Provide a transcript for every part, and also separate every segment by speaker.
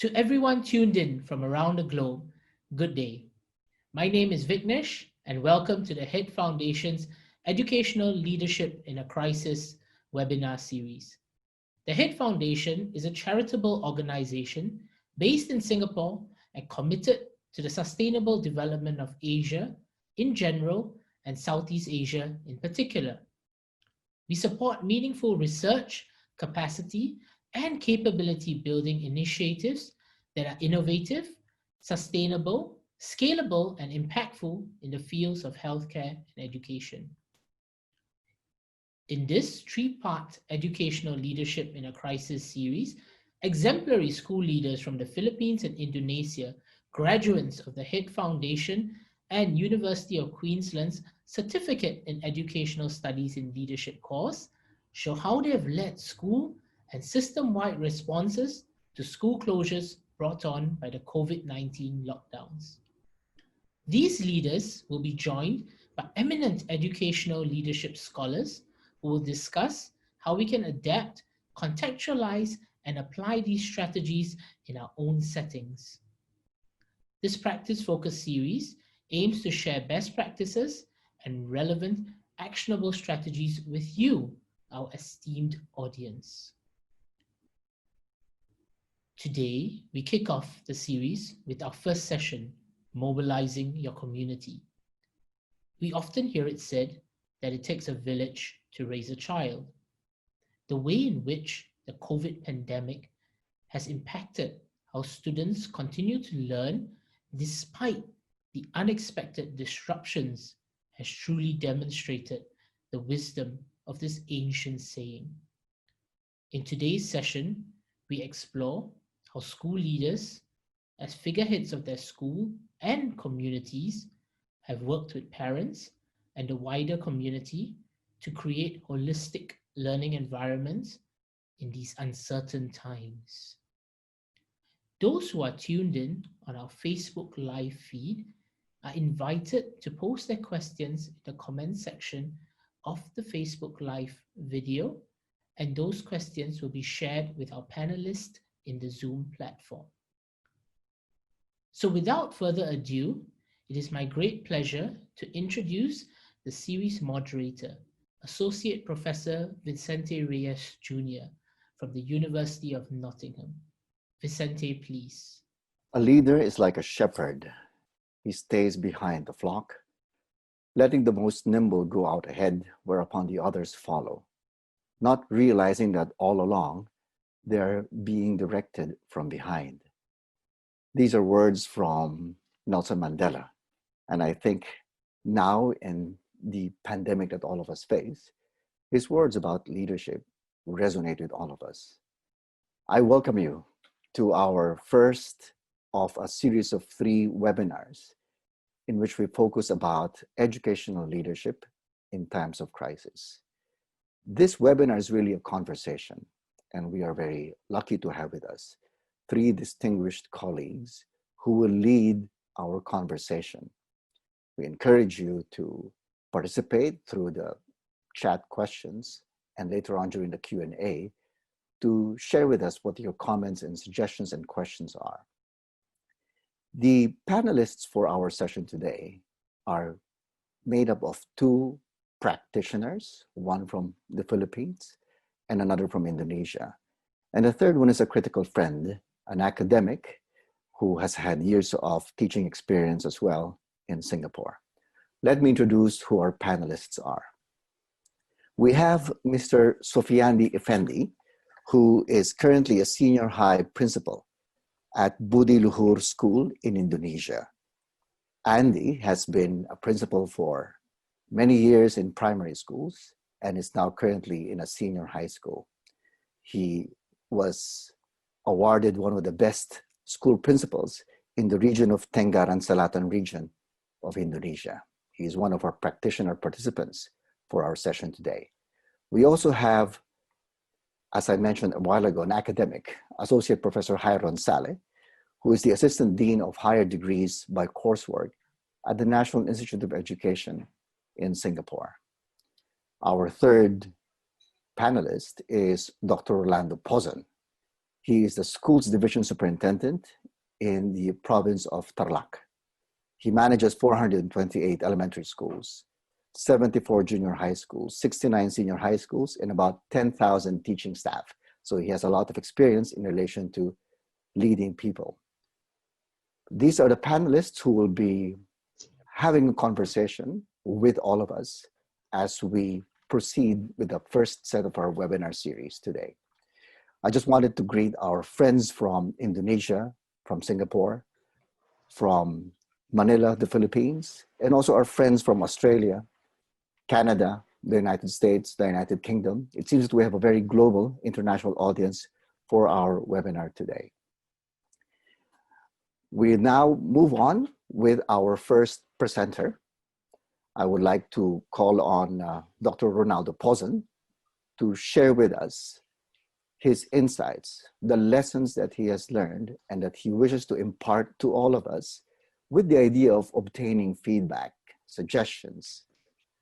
Speaker 1: To everyone tuned in from around the globe, good day. My name is Vignesh, and welcome to the HIT Foundation's Educational Leadership in a Crisis webinar series. The HIT Foundation is a charitable organization based in Singapore and committed to the sustainable development of Asia in general and Southeast Asia in particular. We support meaningful research, capacity, and capability building initiatives that are innovative, sustainable, scalable, and impactful in the fields of healthcare and education. In this three-part Educational Leadership in a Crisis series, exemplary school leaders from the Philippines and Indonesia, graduates of the HIT Foundation and University of Queensland's Certificate in Educational Studies in Leadership course, show how they have led school and system-wide responses to school closures brought on by the COVID-19 lockdowns. These leaders will be joined by eminent educational leadership scholars who will discuss how we can adapt, contextualize, and apply these strategies in our own settings. This practice-focused series aims to share best practices and relevant, actionable strategies with you, our esteemed audience. Today, we kick off the series with our first session, Mobilizing Your Community. We often hear it said that it takes a village to raise a child. The way in which the COVID pandemic has impacted how students continue to learn despite the unexpected disruptions has truly demonstrated the wisdom of this ancient saying. In today's session, we explore how school leaders, as figureheads of their school and communities, have worked with parents and the wider community to create holistic learning environments in these uncertain times. Those who are tuned in on our Facebook Live feed are invited to post their questions in the comment section of the Facebook Live video, and those questions will be shared with our panelists in the Zoom platform. So without further ado, it is my great pleasure to introduce the series moderator, Associate Professor Vicente Reyes Jr. from the University of Nottingham. Vicente, please.
Speaker 2: A leader is like a shepherd. He stays behind the flock, letting the most nimble go out ahead, whereupon the others follow, not realizing that all along they are being directed from behind. These are words from Nelson Mandela, and I think now in the pandemic that all of us face, his words about leadership resonate with all of us. I welcome you to our first of a series of 3 webinars in which we focus about educational leadership in times of crisis. This webinar is really a conversation, and we are very lucky to have with us 3 distinguished colleagues who will lead our conversation. We encourage you to participate through the chat questions and later on during the Q&A to share with us what your comments and suggestions and questions are. The panelists for our session today are made up of 2 practitioners, one from the Philippines and another from Indonesia. And the third one is a critical friend, an academic who has had years of teaching experience as well in Singapore. Let me introduce who our panelists are. We have Mr. Sofiandi Effendi, who is currently a senior high principal at Budi Luhur School in Indonesia. Andy has been a principal for many years in primary schools and is now currently in a senior high school. He was awarded one of the best school principals in the region of Tenggara Selatan region of Indonesia. He is one of our practitioner participants for our session today. We also have, as I mentioned a while ago, an academic, Associate Professor Hairon Salleh, who is the Assistant Dean of Higher Degrees by Coursework at the National Institute of Education in Singapore. Our third panelist is Dr. Ronaldo Pozon. He is the school's division superintendent in the province of Tarlac. He manages 428 elementary schools, 74 junior high schools, 69 senior high schools, and about 10,000 teaching staff. So he has a lot of experience in relation to leading people. These are the panelists who will be having a conversation with all of us as we proceed with the first set of our webinar series today. I just wanted to greet our friends from Indonesia, from Singapore, from Manila, the Philippines, and also our friends from Australia, Canada, the United States, the United Kingdom. It seems that we have a very global international audience for our webinar today. We now move on with our first presenter. I would like to call on Dr. Ronaldo Pozon to share with us his insights, the lessons that he has learned and that he wishes to impart to all of us with the idea of obtaining feedback, suggestions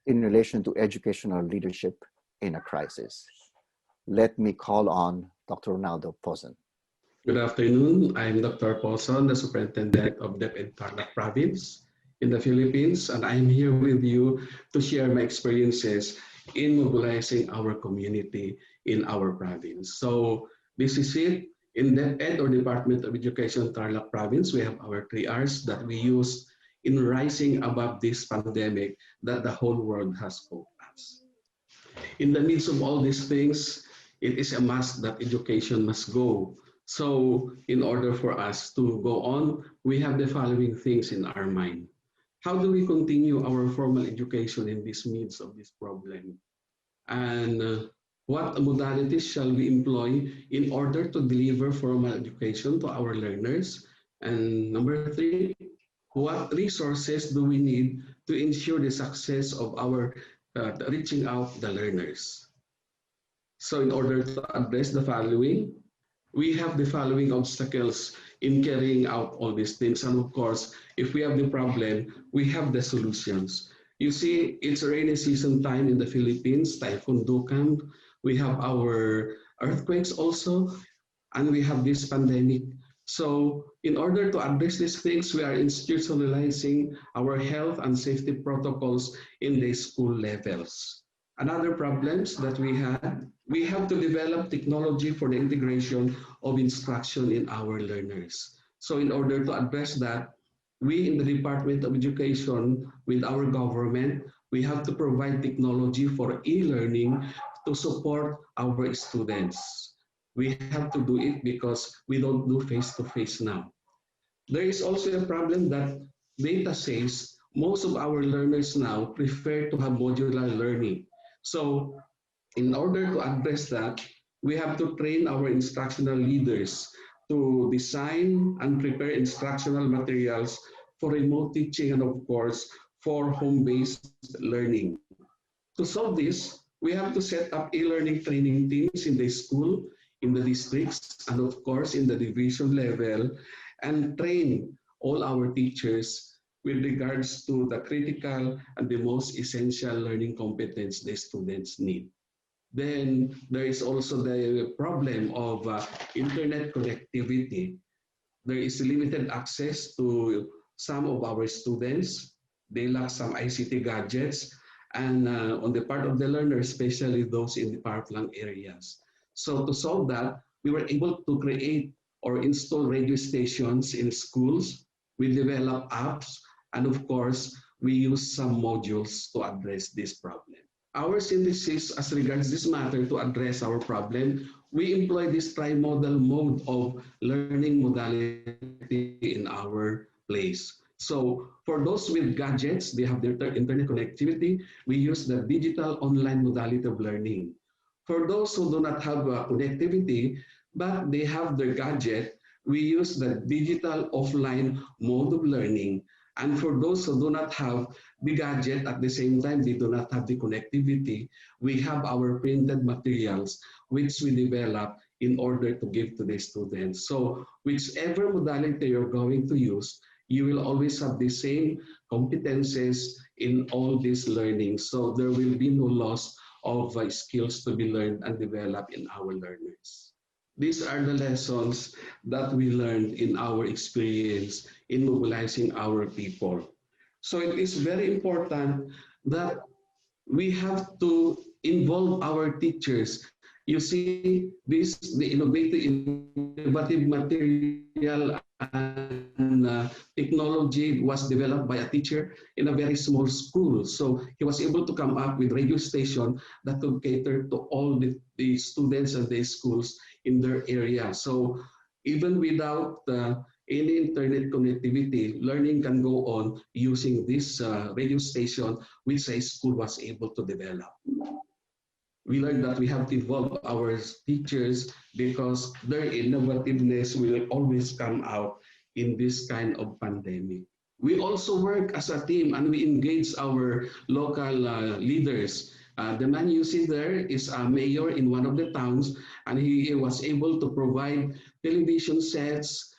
Speaker 2: in relation to educational leadership in a crisis. Let me call on Dr. Ronaldo Pozon.
Speaker 3: Good afternoon. I'm Dr. Pozon, the Superintendent of DepEd in Tarlac Province in the Philippines, and I'm here with you to share my experiences in mobilizing our community in our province. So this is it. In DepEd, or Department of Education Tarlac Province, we have our 3 Rs that we use in rising above this pandemic that the whole world has put us. In the midst of all these things, it is a must that education must go. So in order for us to go on, we have the following things in our mind. How do we continue our formal education in this midst of this problem? And what modalities shall we employ in order to deliver formal education to our learners? And number 3, what resources do we need to ensure the success of our reaching out the learners? So in order to address the following, we have the following obstacles in carrying out all these things. And of course, if we have the problem, we have the solutions. You see, it's rainy season time in the Philippines, Typhoon Dukan. We have our earthquakes also, and we have this pandemic. So in order to address these things, we are institutionalizing our health and safety protocols in the school levels. Another problems that we have to develop technology for the integration of instruction in our learners. So in order to address that, we in the Department of Education with our government, we have to provide technology for e-learning to support our students. We have to do it because we don't do face-to-face now. There is also a problem that data says most of our learners now prefer to have modular learning. So in order to address that, we have to train our instructional leaders to design and prepare instructional materials for remote teaching and of course for home-based learning. To solve this, we have to set up e-learning training teams in the school, in the districts, and of course in the division level, and train all our teachers with regards to the critical and the most essential learning competence the students need. Then there is also the problem of internet connectivity. There is limited access to some of our students. They lack some ICT gadgets, and on the part of the learners, especially those in the far-flung areas. So to solve that, we were able to create or install radio stations in schools. We develop apps, and of course, we use some modules to address this problem. Our synthesis as regards this matter to address our problem, we employ this tri-modal mode of learning modality in our place. So for those with gadgets, they have their internet connectivity, we use the digital online modality of learning. For those who do not have connectivity, but they have their gadget, we use the digital offline mode of learning. And for those who do not have the gadget, at the same time, they do not have the connectivity, we have our printed materials, which we develop in order to give to the students. So whichever modality you're going to use, you will always have the same competences in all this learning. So there will be no loss of skills to be learned and developed in our learners. These are the lessons that we learned in our experience in mobilizing our people. So it is very important that we have to involve our teachers. You see, the innovative material and technology was developed by a teacher in a very small school. So he was able to come up with radio station that could cater to all the students and the schools in their area. So even without any internet connectivity, learning can go on using this radio station, which a school was able to develop. We learned that we have to involve our teachers because their innovativeness will always come out in this kind of pandemic. We also work as a team and we engage our local leaders. The man you see there is a mayor in one of the towns, and he was able to provide television sets,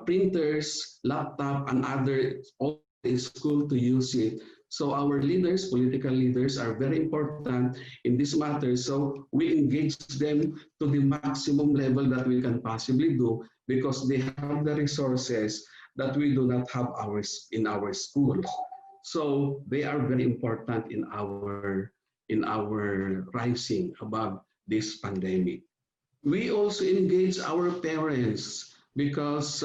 Speaker 3: printers, laptop, and other all the school to use it. So our leaders, political leaders, are very important in this matter. So we engage them to the maximum level that we can possibly do because they have the resources that we do not have in our schools. So they are very important in our rising above this pandemic. We also engage our parents because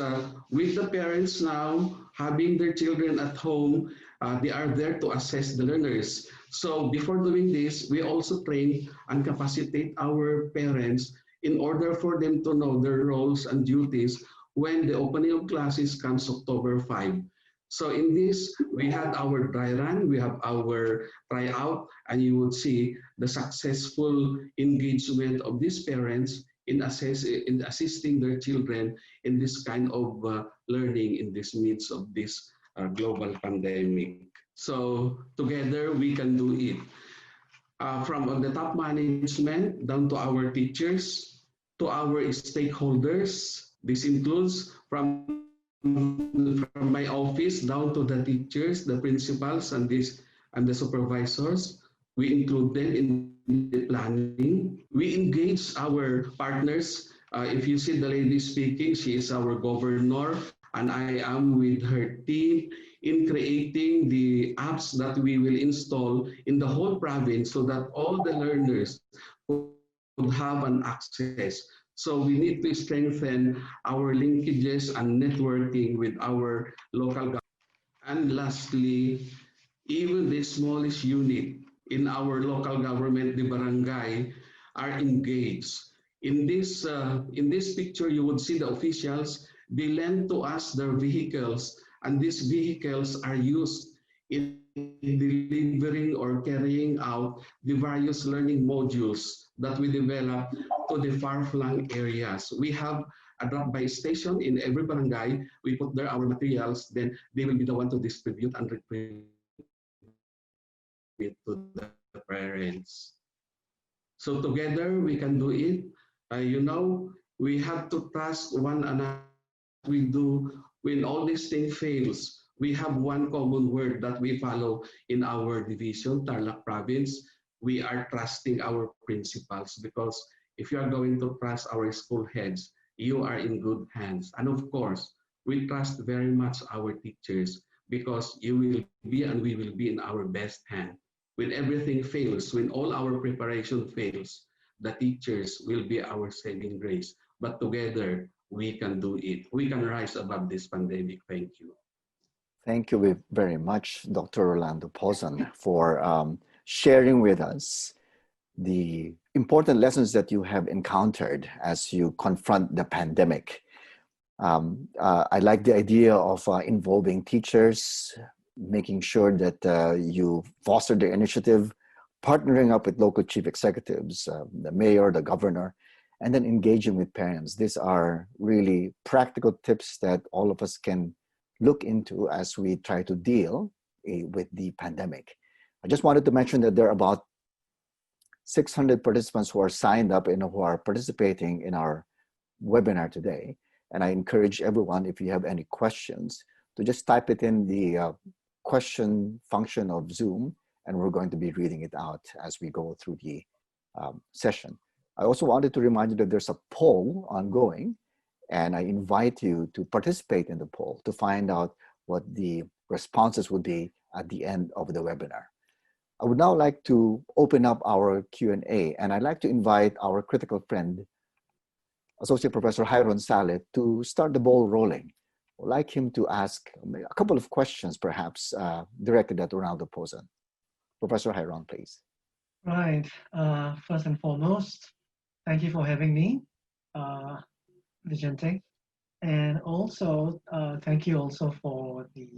Speaker 3: with the parents now having their children at home, they are there to assess the learners. So before doing this, we also train and capacitate our parents in order for them to know their roles and duties when the opening of classes comes October 5. So in this, we had our dry run, we have our tryout, and you would see the successful engagement of these parents in assisting their children in this kind of learning in this midst of this global pandemic. So together we can do it. From the top management down to our teachers, to our stakeholders. This includes from my office down to the teachers, the principals, and the supervisors. We include them in the planning. We engage our partners. If you see the lady speaking, she is our governor, and I am with her team in creating the apps that we will install in the whole province so that all the learners would have an access. So we need to strengthen our linkages and networking with our local government. And lastly, even the smallest unit in our local government, the barangay, are engaged. In this picture, you would see the officials. They lend to us their vehicles, and these vehicles are used in delivering or carrying out the various learning modules that we develop to the far-flung areas. We have a drop-by station in every barangay. We put there our materials, then they will be the one to distribute and retrieve it to the parents. So together we can do it. We have to trust one another. We do when all these things fails. We have one common word that we follow in our division, Tarlac province. We are trusting our principals, because if you are going to trust our school heads, you are in good hands. And of course, we trust very much our teachers, because you will be and we will be in our best hand. When everything fails, when all our preparation fails, the teachers will be our saving grace. But together, we can do it. We can rise above this pandemic. Thank you.
Speaker 2: Thank you very much, Dr. Ronaldo Pozon, for sharing with us the important lessons that you have encountered as you confront the pandemic. I like the idea of involving teachers, making sure that you foster the initiative, partnering up with local chief executives, the mayor, the governor, and then engaging with parents. These are really practical tips that all of us can look into as we try to deal with the pandemic. I just wanted to mention that there are about 600 participants who are signed up and who are participating in our webinar today. And I encourage everyone, if you have any questions, to just type it in the question function of Zoom, and we're going to be reading it out as we go through the session. I also wanted to remind you that there's a poll ongoing, and I invite you to participate in the poll to find out what the responses would be at the end of the webinar. I would now like to open up our Q&A, and I'd like to invite our critical friend, Associate Professor Hairon Salleh, to start the ball rolling. I'd like him to ask a couple of questions, perhaps directed at Ronaldo Pozen. Professor Hairon, please.
Speaker 4: Right. First and foremost, thank you for having me, Vicente. And also, thank you also for the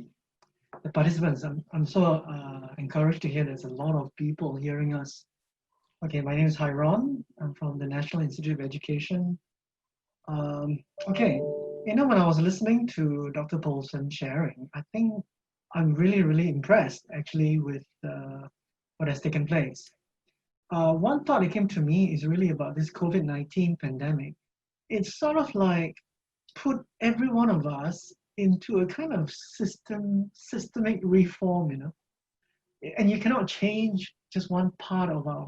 Speaker 4: participants. I'm so encouraged to hear there's a lot of people hearing us. Okay, my name is Hairon. I'm from the National Institute of Education. Okay, you know, when I was listening to Dr. Pozen sharing, I think I'm really, really impressed actually with what has taken place. One thought that came to me is really about this COVID-19 pandemic. It's sort of like put every one of us into a kind of systemic reform, you know. And you cannot change just one part of our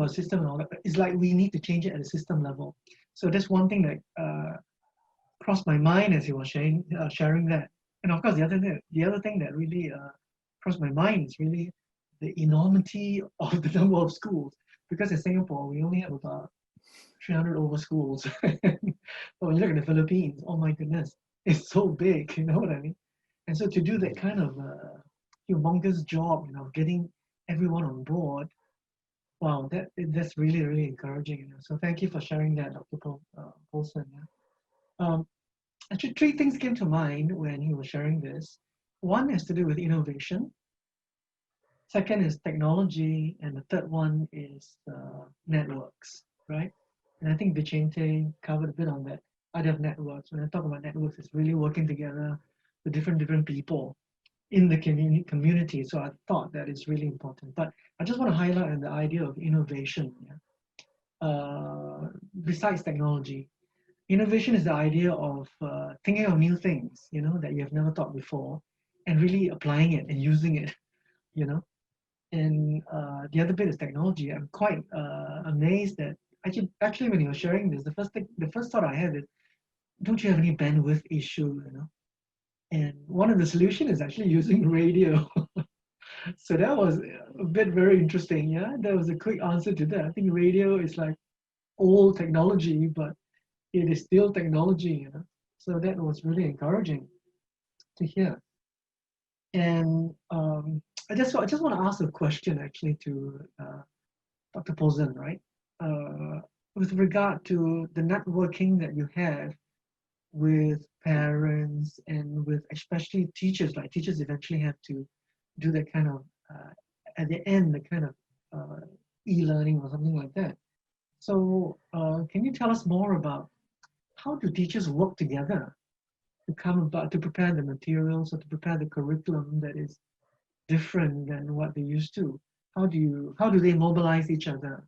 Speaker 4: system. It's like we need to change it at a system level. So that's one thing that crossed my mind as he was sharing that. And of course, the other thing that really crossed my mind is really the enormity of the number of schools. Because in Singapore, we only have about 300 over schools. But when you look at the Philippines, oh my goodness, it's so big, you know what I mean? And so to do that kind of humongous job, you know, getting everyone on board, wow, that's really, really encouraging. You know? So thank you for sharing that, Dr. Pozen. Yeah? Actually, three things came to mind when he was sharing this. One has to do with innovation. Second is technology, and the third one is networks, right? And I think Vicente covered a bit on that idea of networks. When I talk about networks, it's really working together with different people in the community. So I thought that is really important. But I just want to highlight the idea of innovation. Yeah? Besides technology, innovation is the idea of thinking of new things, you know, that you have never thought before, and really applying it and using it, you know. And the other bit is technology. I'm quite amazed that actually when you were sharing this, the first thought I had is, don't you have any bandwidth issue, you know? And one of the solutions is actually using radio. So that was a bit very interesting. Yeah, that was a quick answer to that. I think radio is like old technology, but it is still technology, you know. So that was really encouraging to hear. And I just want to ask a question actually to Dr. Pozen, right? With regard to the networking that you have with parents and with especially teachers, like teachers eventually have to do that kind of, at the end, the kind of e-learning or something like that. So can you tell us more about how do teachers work together to prepare the materials or to prepare the curriculum that is different than what they used to? How do they mobilize each other?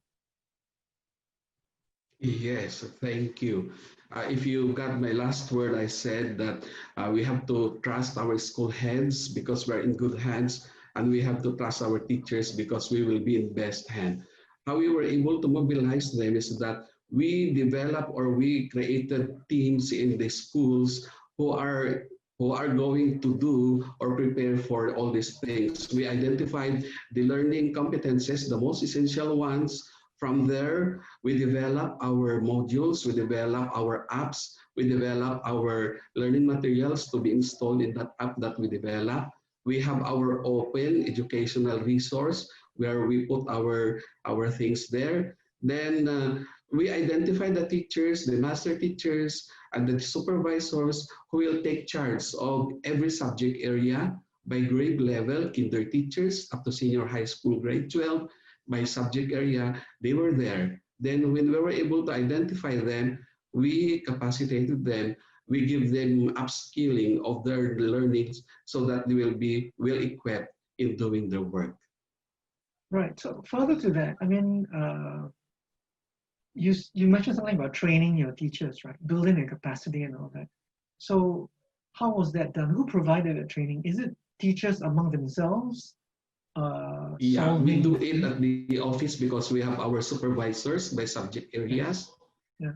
Speaker 3: Yes, thank you. If you got my last word, I said that we have to trust our school heads because we're in good hands, and we have to trust our teachers because we will be in best hand. How we were able to mobilize them is that we develop or we created teams in the schools who are going to do or prepare for all these things. We identified the learning competences, the most essential ones. From there, we develop our modules, we develop our apps, we develop our learning materials to be installed in that app that we develop. We have our open educational resource where we put our things there. Then we identify the teachers, the master teachers, and the supervisors who will take charge of every subject area by grade level, kinder teachers up to senior high school grade 12, by subject area, they were there. Then when we were able to identify them, we capacitated them, we give them upskilling of their learnings so that they will be well equipped in doing their work.
Speaker 4: Right, so further to that, I mean, you mentioned something about training your teachers, right? Building their capacity and all that. So how was that done? Who provided the training? Is it teachers among themselves?
Speaker 3: Yeah, we
Speaker 4: solving?
Speaker 3: do it at the office because we have our supervisors by subject areas.
Speaker 4: Yeah.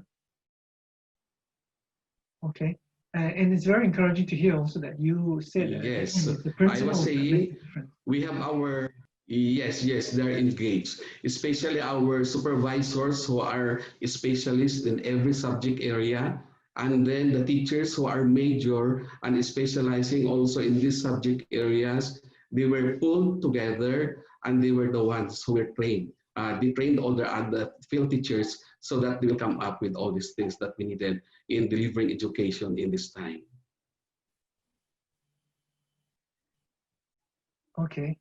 Speaker 4: Okay. And it's very encouraging to hear also that you said that
Speaker 3: Yes,
Speaker 4: it's the
Speaker 3: I was
Speaker 4: principals that make the
Speaker 3: saying
Speaker 4: difference.
Speaker 3: we have our, yes, they're engaged, especially our supervisors who are specialists in every subject area, and then the teachers who are major and specializing also in these subject areas. They were pulled together and they were the ones who were trained. They trained all the other field teachers so that they will come up with all these things that we needed in delivering education in this time.
Speaker 4: Okay.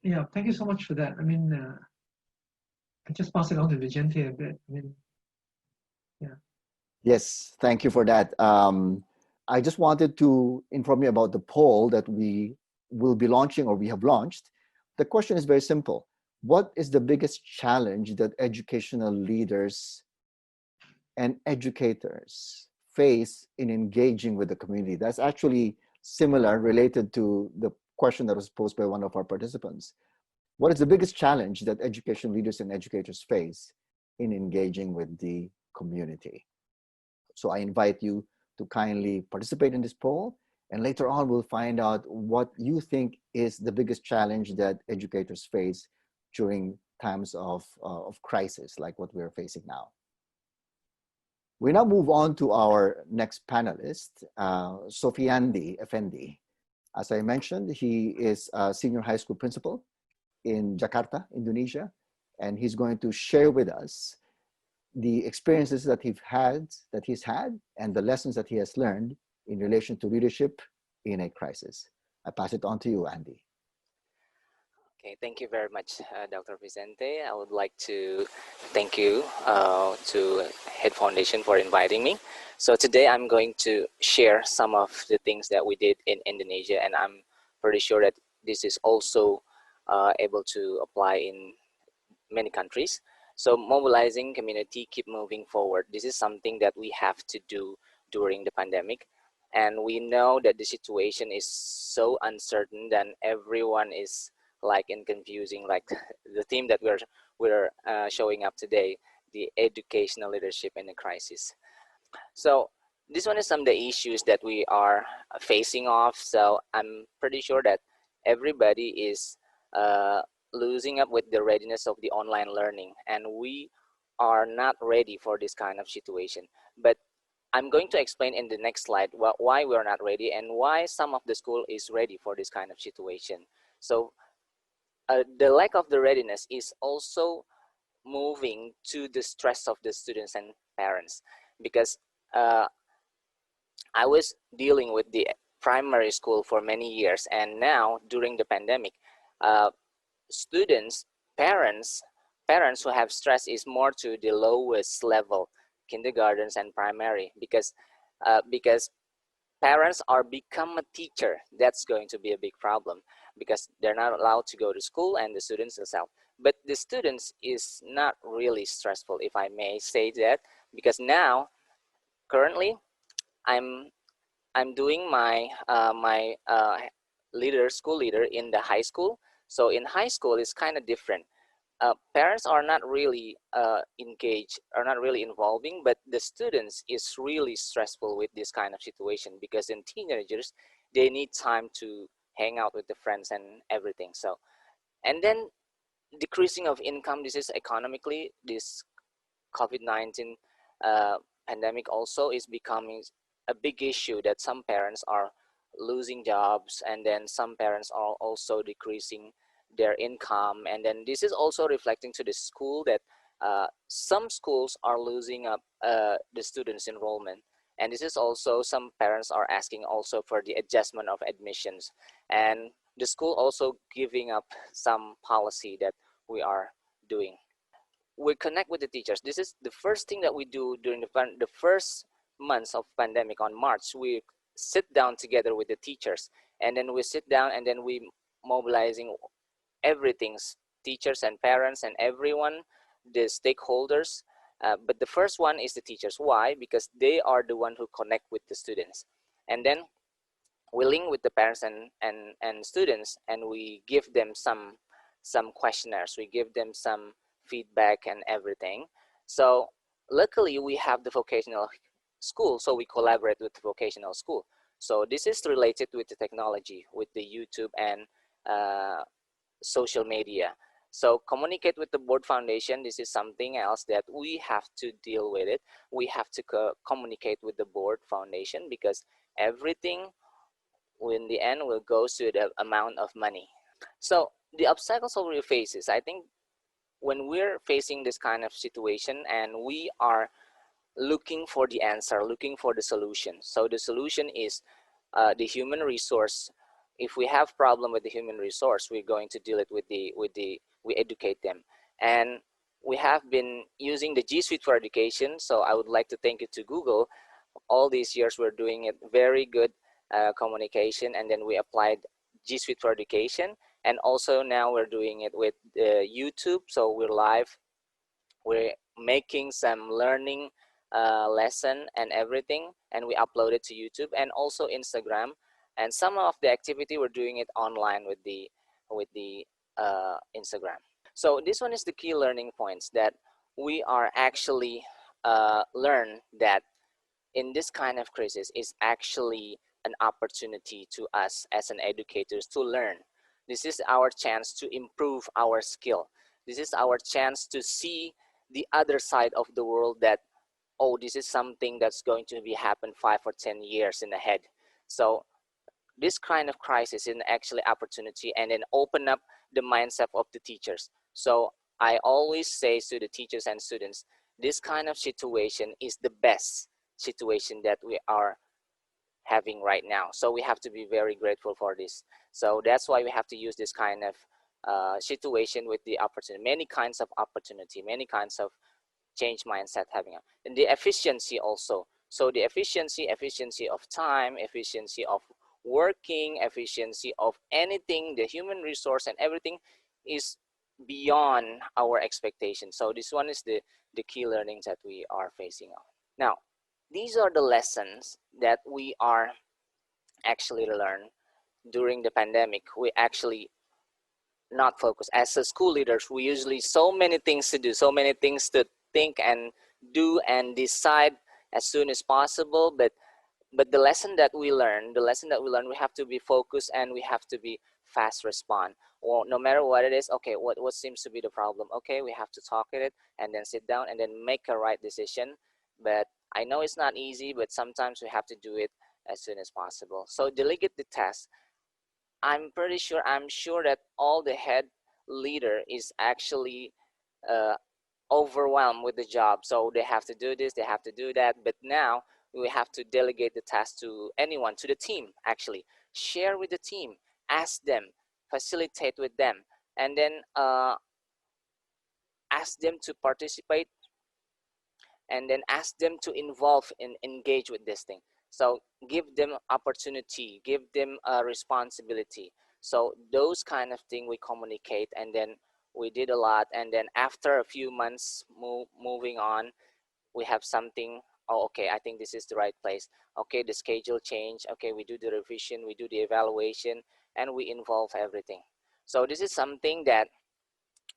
Speaker 4: Yeah, thank you so much for that. I mean, I just pass it on to Vicente a bit. I mean, yeah.
Speaker 2: Yes, thank you for that. I just wanted to inform you about the poll that we will be launching or we have launched. The question is very simple. What is the biggest challenge that educational leaders and educators face in engaging with the community? That's actually similar, related to the question that was posed by one of our participants. What is the biggest challenge that education leaders and educators face in engaging with the community? So I invite you to kindly participate in this poll, and later on we'll find out what you think is the biggest challenge that educators face during times of crisis like what we're facing now. We now move on to our next panelist, Sofiandi Effendi. As I mentioned, he is a senior high school principal in Jakarta, Indonesia, and he's going to share with us the experiences that he's had, and the lessons that he has learned in relation to leadership in a crisis. I pass it on to you, Andy.
Speaker 5: Okay, thank you very much, Dr. Vicente. I would like to thank you to Head Foundation for inviting me. So today I'm going to share some of the things that we did in Indonesia, and I'm pretty sure that this is also able to apply in many countries. So mobilizing community, keep moving forward. This is something that we have to do during the pandemic. And we know that the situation is so uncertain that everyone is like in confusing, like the theme that we're showing up today, the educational leadership in a crisis. So this one is some of the issues that we are facing off. So I'm pretty sure that everybody is losing up with the readiness of the online learning, and we are not ready for this kind of situation. But I'm going to explain in the next slide why we're not ready and why some of the school is ready for this kind of situation. So the lack of the readiness is also moving to the stress of the students and parents, because I was dealing with the primary school for many years, and now during the pandemic, students, parents who have stress is more to the lowest level, kindergartens and primary, because parents are become a teacher. That's going to be a big problem, because they're not allowed to go to school, and the students themselves. But the students is not really stressful, if I may say that, because now currently I'm doing my school leader in the high school. So in high school it's kind of different. Parents are not really engaged, are not really involving, but the students is really stressful with this kind of situation, because in teenagers they need time to hang out with the friends and everything. So, and then decreasing of income. This is economically, this COVID-19 pandemic also is becoming a big issue, that some parents are losing jobs, and then some parents are also decreasing their income. And then this is also reflecting to the school, that some schools are losing up the students enrollment. And this is also, some parents are asking also for the adjustment of admissions, and the school also giving up some policy that we are doing. We connect with the teachers. This is the first thing that we do during the first months of pandemic. On March, we sit down together with the teachers, and then we sit down and then we mobilizing everything, teachers and parents and everyone, the stakeholders. But the first one is the teachers. Why? Because they are the one who connect with the students. And then we link with the parents and students, and we give them some questionnaires, we give them some feedback and everything. So luckily we have the vocational school, so we collaborate with the vocational school. So this is related with the technology, with the YouTube and social media. So communicate with the board foundation. This is something else that we have to deal with it. We have to communicate with the board foundation, because everything in the end will go to the amount of money. So the obstacles we face is, I think, when we're facing this kind of situation and we are looking for the answer, looking for the solution. So the solution is the human resource. If we have problem with the human resource, we're going to deal it with we educate them. And we have been using the G Suite for education. So I would like to thank you to Google. All these years we're doing it very good communication, and then we applied G Suite for education. And also now we're doing it with YouTube. So we're live, we're making some learning lesson and everything, and we upload it to YouTube and also Instagram. And some of the activity we're doing it online with the Instagram. So this one is the key learning points that we are actually learn that in this kind of crisis is actually an opportunity to us as an educators to learn. This is our chance to improve our skill. This is our chance to see the other side of the world, that, oh, this is something that's going to be happen 5 or 10 years in ahead. So this kind of crisis is actually opportunity, and then open up the mindset of the teachers. So I always say to the teachers and students, this kind of situation is the best situation that we are having right now. So we have to be very grateful for this. So that's why we have to use this kind of situation with the opportunity, many kinds of opportunity, many kinds of change mindset having, and the efficiency also. So the efficiency of time, efficiency of working, efficiency of anything, the human resource and everything is beyond our expectations. So this one is the key learnings that we are facing on. Now, these are the lessons that we are actually learn during the pandemic. We actually not focus. As a school leaders, we usually so many things to do, so many things to think and do and decide as soon as possible. But the lesson that we learn, we have to be focused and we have to be fast respond. Or no matter what it is, okay, what seems to be the problem? Okay, we have to talk at it and then sit down and then make a right decision. But I know it's not easy, but sometimes we have to do it as soon as possible. So delegate the task. I'm sure that all the head leader is actually overwhelmed with the job. So they have to do this, they have to do that. But now we have to delegate the task to anyone, to the team actually. Share with the team, ask them, facilitate with them, and then ask them to participate, and then ask them to involve and engage with this thing. So give them opportunity, give them a responsibility. So those kind of thing we communicate, and then we did a lot. And then after a few months moving on, we have something, oh, okay, I think this is the right place. Okay, the schedule change. Okay, we do the revision, we do the evaluation, and we involve everything. So this is something that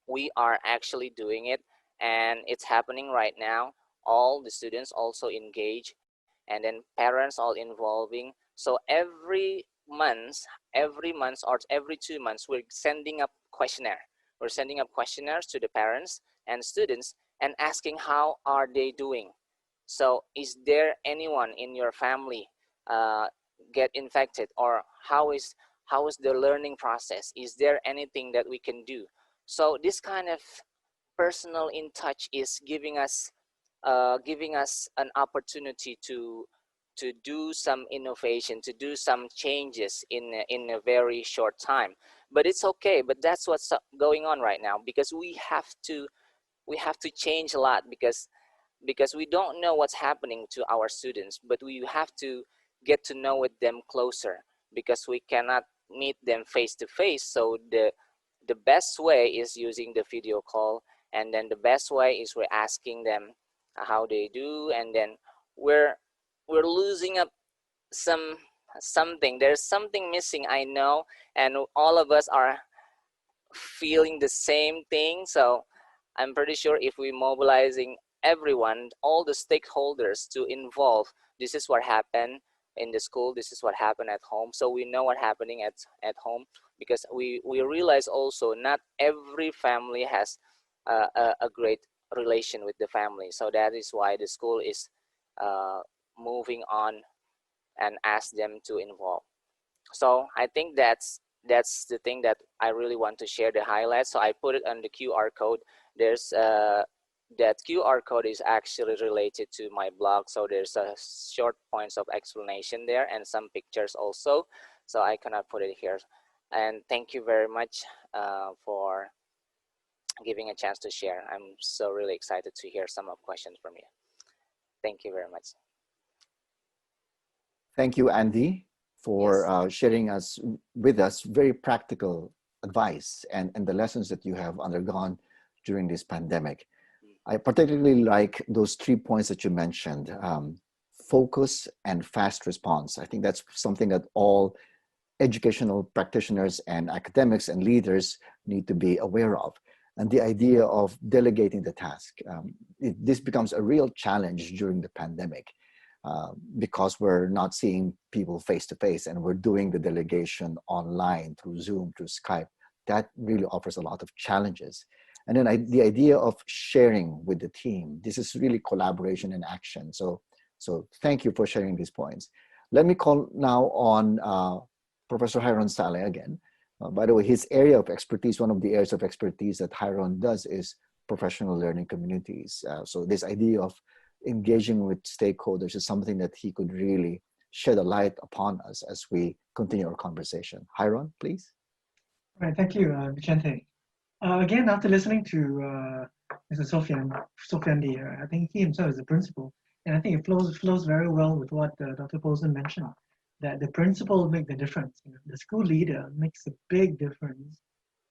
Speaker 5: we are actually doing it, and it's happening right now. All the students also engage, and then parents all involving. So every month or every 2 months, we're sending up questionnaire. We're sending up questionnaires to the parents and students and asking how are they doing. So is there anyone in your family get infected, or how is the learning process? Is there anything that we can do? So this kind of personal in touch is giving us an opportunity to do some innovation, to do some changes in a very short time. But it's okay. But that's what's going on right now, because we have to change a lot, because we don't know what's happening to our students, but we have to get to know with them closer, because we cannot meet them face to face. So the best way is using the video call, and then the best way is we're asking them how they do, and then we're losing up some there's something missing, I know, and all of us are feeling the same thing. So I'm pretty sure if we mobilizing everyone, all the stakeholders to involve, this is what happened in the school, this is what happened at home, so we know what happening at home, because we realize also not every family has a great relation with the family. So that is why the school is moving on and ask them to involve. So I think that's the thing that I really want to share, the highlights. So I put it on the QR code. There's that QR code is actually related to my blog. So there's a short points of explanation there and some pictures also. So I cannot put it here. And thank you very much for giving a chance to share. I'm so really excited to hear some of questions from you. Thank you very much.
Speaker 2: Thank you, Andy, for sharing with us very practical advice and the lessons that you have undergone during this pandemic. I particularly like those 3 points that you mentioned, focus and fast response. I think that's something that all educational practitioners and academics and leaders need to be aware of. And the idea of delegating the task. This becomes a real challenge during the pandemic because we're not seeing people face to face and we're doing the delegation online through Zoom, through Skype. That really offers a lot of challenges. And then the idea of sharing with the team. This is really collaboration in action. So thank you for sharing these points. Let me call now on Professor Hairon Salleh again. By the way, his area of expertise, one of the areas of expertise that Hairon does is professional learning communities. So this idea of engaging with stakeholders is something that he could really shed a light upon us as we continue our conversation. Hairon, please.
Speaker 4: All right, thank you, Vicente. Again, after listening to Mr. Sofiandi, I think he himself is a principal, and I think it flows very well with what Dr. Pozen mentioned, that the principal make the difference. The school leader makes a big difference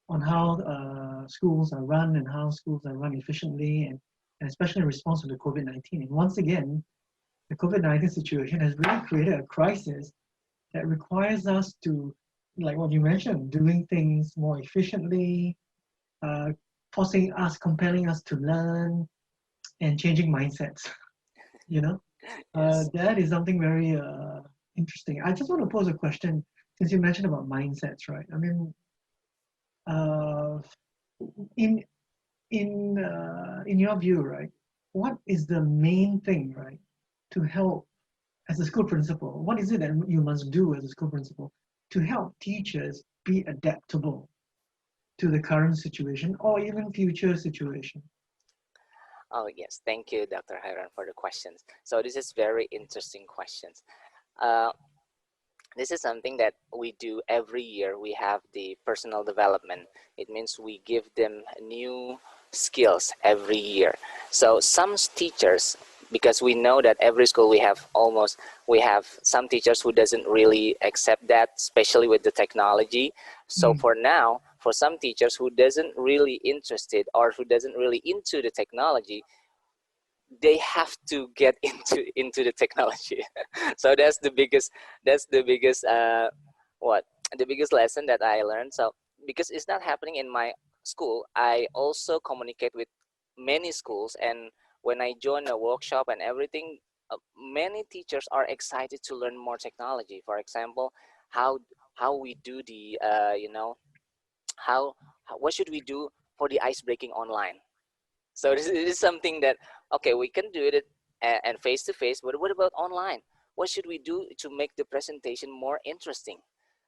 Speaker 4: on how schools are run and how schools are run efficiently, and especially in response to the COVID-19. And once again, the COVID-19 situation has really created a crisis that requires us to, like what you mentioned, doing things more efficiently, compelling us to learn, and changing mindsets.
Speaker 5: Yes.
Speaker 4: That is something very interesting. I just want to pose a question, since you mentioned about mindsets, right? I mean, in your view, right, what is the main thing, right, to help as a school principal? What is it that you must do as a school principal to help teachers be adaptable to the current situation or even future situation?
Speaker 5: Oh, yes. Thank you, Dr. Hairon, for the questions. So this is very interesting questions. This is something that we do every year. We have the personal development. It means we give them new skills every year. So some teachers, because we know that every school we have some teachers who doesn't really accept that, especially with the technology. So for now, for some teachers who doesn't really interested or who doesn't really into the technology, they have to get into the technology. So that's the biggest lesson that I learned. So because it's not happening in my school, I also communicate with many schools, and when I join a workshop and everything, many teachers are excited to learn more technology. For example, how we do the what should we do for the ice breaking online? So this is something that, okay, we can do it and face to face, but what about online? What should we do to make the presentation more interesting?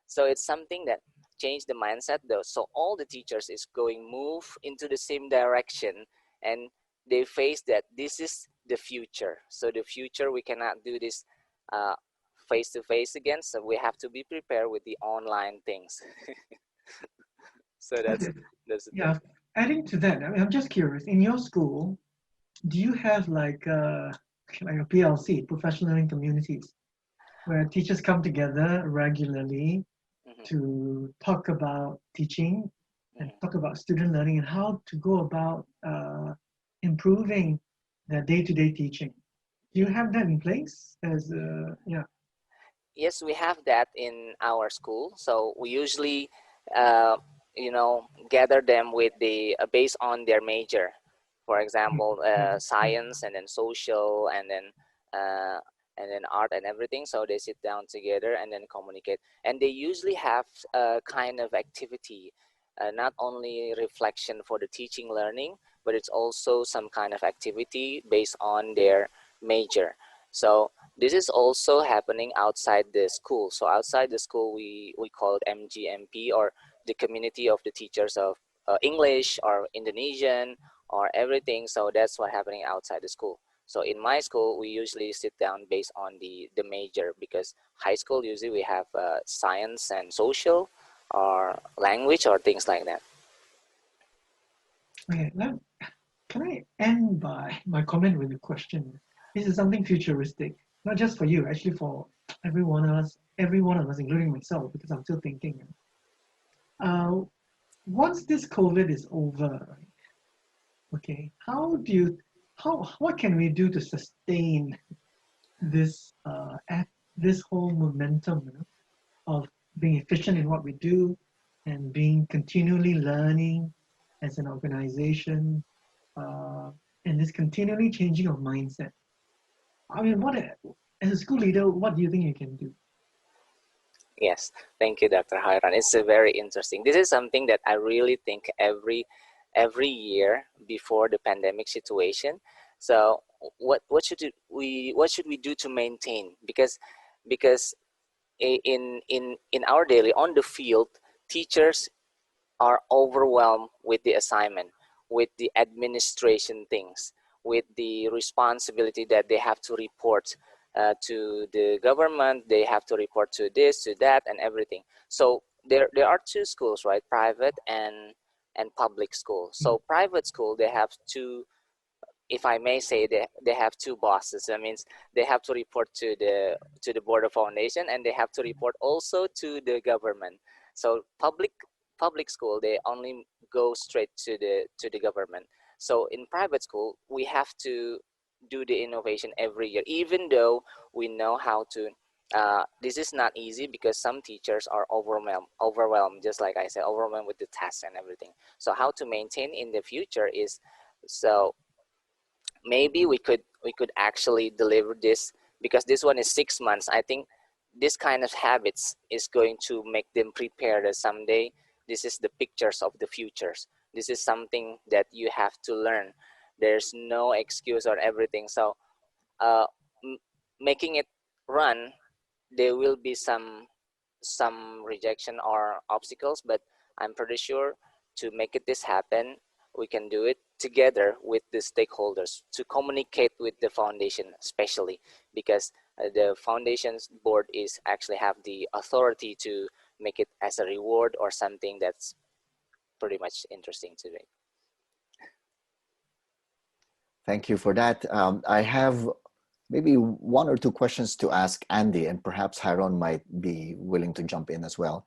Speaker 5: So it's something that changed the mindset though. So all the teachers is move into the same direction, and they face that this is the future. So the future, we cannot do this face to face again. So we have to be prepared with the online things. So that's
Speaker 4: yeah. Adding to that, I mean, I'm just curious. In your school, do you have like a PLC, professional learning communities, where teachers come together regularly to talk about teaching and talk about student learning and how to go about improving their day-to-day teaching? Do you have that in place?
Speaker 5: yes, we have that in our school. So we usually, you know, gather them with the based on their major. For example, science, and then social, and then art and everything. So they sit down together and then communicate. And they usually have a kind of activity, not only reflection for the teaching learning, but it's also some kind of activity based on their major. So this is also happening outside the school. So outside the school, we call it MGMP, or the community of the teachers of English or Indonesian or everything. So that's what happening outside the school. So in my school, we usually sit down based on the major, because high school usually we have science and social or language or things like that.
Speaker 4: Okay, now, can I end by my comment with a question? This is something futuristic, not just for you, actually for every one of us, including myself, because I'm still thinking. Once this COVID is over, okay, what can we do to sustain this this whole momentum, you know, of being efficient in what we do and being continually learning as an organization, and this continually changing of mindset? I mean, as a school leader, what do you think you can do?
Speaker 5: Yes, thank you, Dr. Hairon. It's a very interesting. This is something that I really think every year before the pandemic situation. So what should we do to maintain? Because in our daily on the field, teachers are overwhelmed with the assignment, with the administration things, with the responsibility that they have to report to the government, they have to report to this, to that, and everything. So there are two schools, right? Private and public school. So private school, they have two, if I may say, they have two bosses. That means they have to report to the board of foundation, and they have to report also to the government. So public school, they only go straight to the government. So in private school, we have to do the innovation every year, even though we know how to. This is not easy because some teachers are overwhelmed, just like I said, overwhelmed with the tasks and everything. So how to maintain in the future is, so maybe we could actually deliver this, because this one is 6 months. I think this kind of habits is going to make them prepared that someday this is the pictures of the futures. This is something that you have to learn. There's no excuse or everything. So making it run, there will be some rejection or obstacles, but I'm pretty sure to make this happen, we can do it together with the stakeholders to communicate with the foundation, especially because the foundation's board is actually have the authority to make it as a reward or something that's pretty much interesting today.
Speaker 2: Thank you for that. I have maybe one or two questions to ask Andy, and perhaps Hairon might be willing to jump in as well.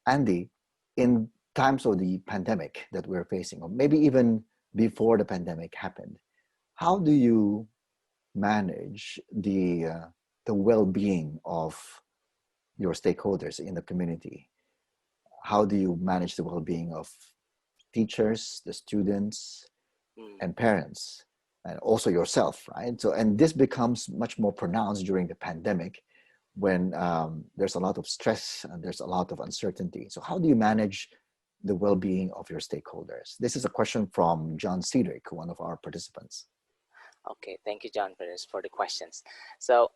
Speaker 2: Andy, in times of the pandemic that we're facing, or maybe even before the pandemic happened, how do you manage the well-being of your stakeholders in the community? How do you manage the well-being of teachers, the students, and parents, and also yourself, right? So, and this becomes much more pronounced during the pandemic when there's a lot of stress and there's a lot of uncertainty. So how do you manage the well-being of your stakeholders? This is a question from John Cedric, one of our participants.
Speaker 5: Okay, thank you, John, for the questions. So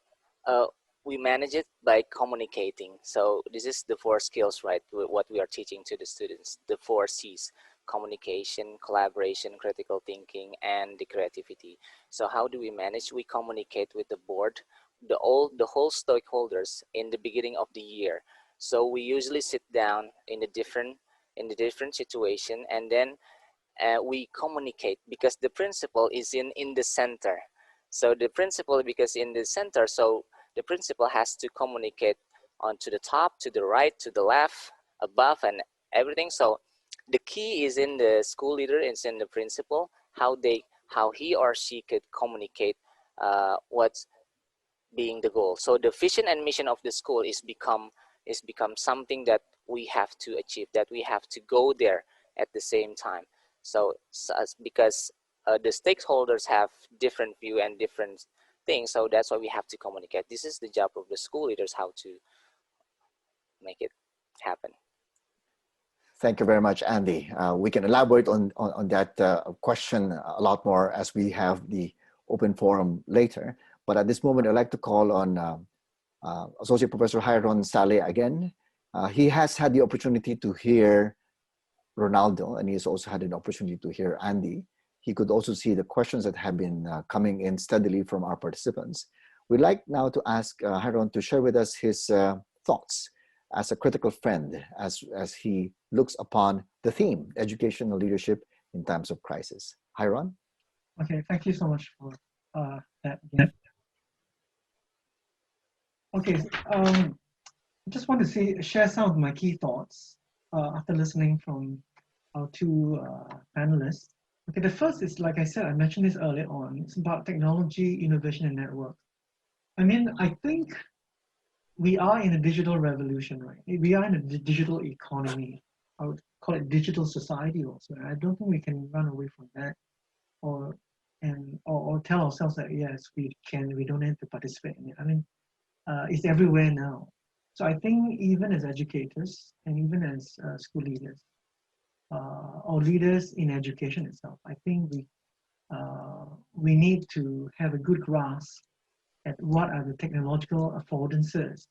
Speaker 5: we manage it by communicating. So this is the 4 skills, right? What we are teaching to the students, the 4 C's: communication, collaboration, critical thinking, and the creativity. So how do we manage? We communicate with the board, the whole stakeholders in the beginning of the year. So we usually sit down in the different situation, and then we communicate, because the principal is in the center. So the principal, because in the center, so the principal has to communicate on to the top, to the right, to the left, above, and everything. So the key is in the school leader, it's in the principal, how he or she could communicate being the goal. So the vision and mission of the school is become something that we have to achieve, that we have to go there at the same time. So because the stakeholders have different view and different things, so that's why we have to communicate. This is the job of the school leaders, how to make it happen.
Speaker 2: Thank you very much, Andy. We can elaborate on that question a lot more as we have the open forum later. But at this moment, I'd like to call on Associate Professor Hairon Salleh again. He has had the opportunity to hear Ronaldo, and he has also had an opportunity to hear Andy. He could also see the questions that have been coming in steadily from our participants. We'd like now to ask Hairon to share with us his thoughts as a critical friend as he looks upon the theme, educational leadership in times of crisis. Hairon?
Speaker 4: Okay, thank you so much for that. Yeah. Okay, I just want to share some of my key thoughts after listening from our two panelists. Okay, the first is, like I said, I mentioned this earlier on, it's about technology, innovation, and network. I mean, I think we are in a digital revolution, right? We are in a digital economy. I would call it digital society also. I don't think we can run away from that or tell ourselves that, yes, we don't have to participate in it. I mean, it's everywhere now. So I think even as educators and even as school leaders or leaders in education itself, I think we need to have a good grasp at what are the technological affordances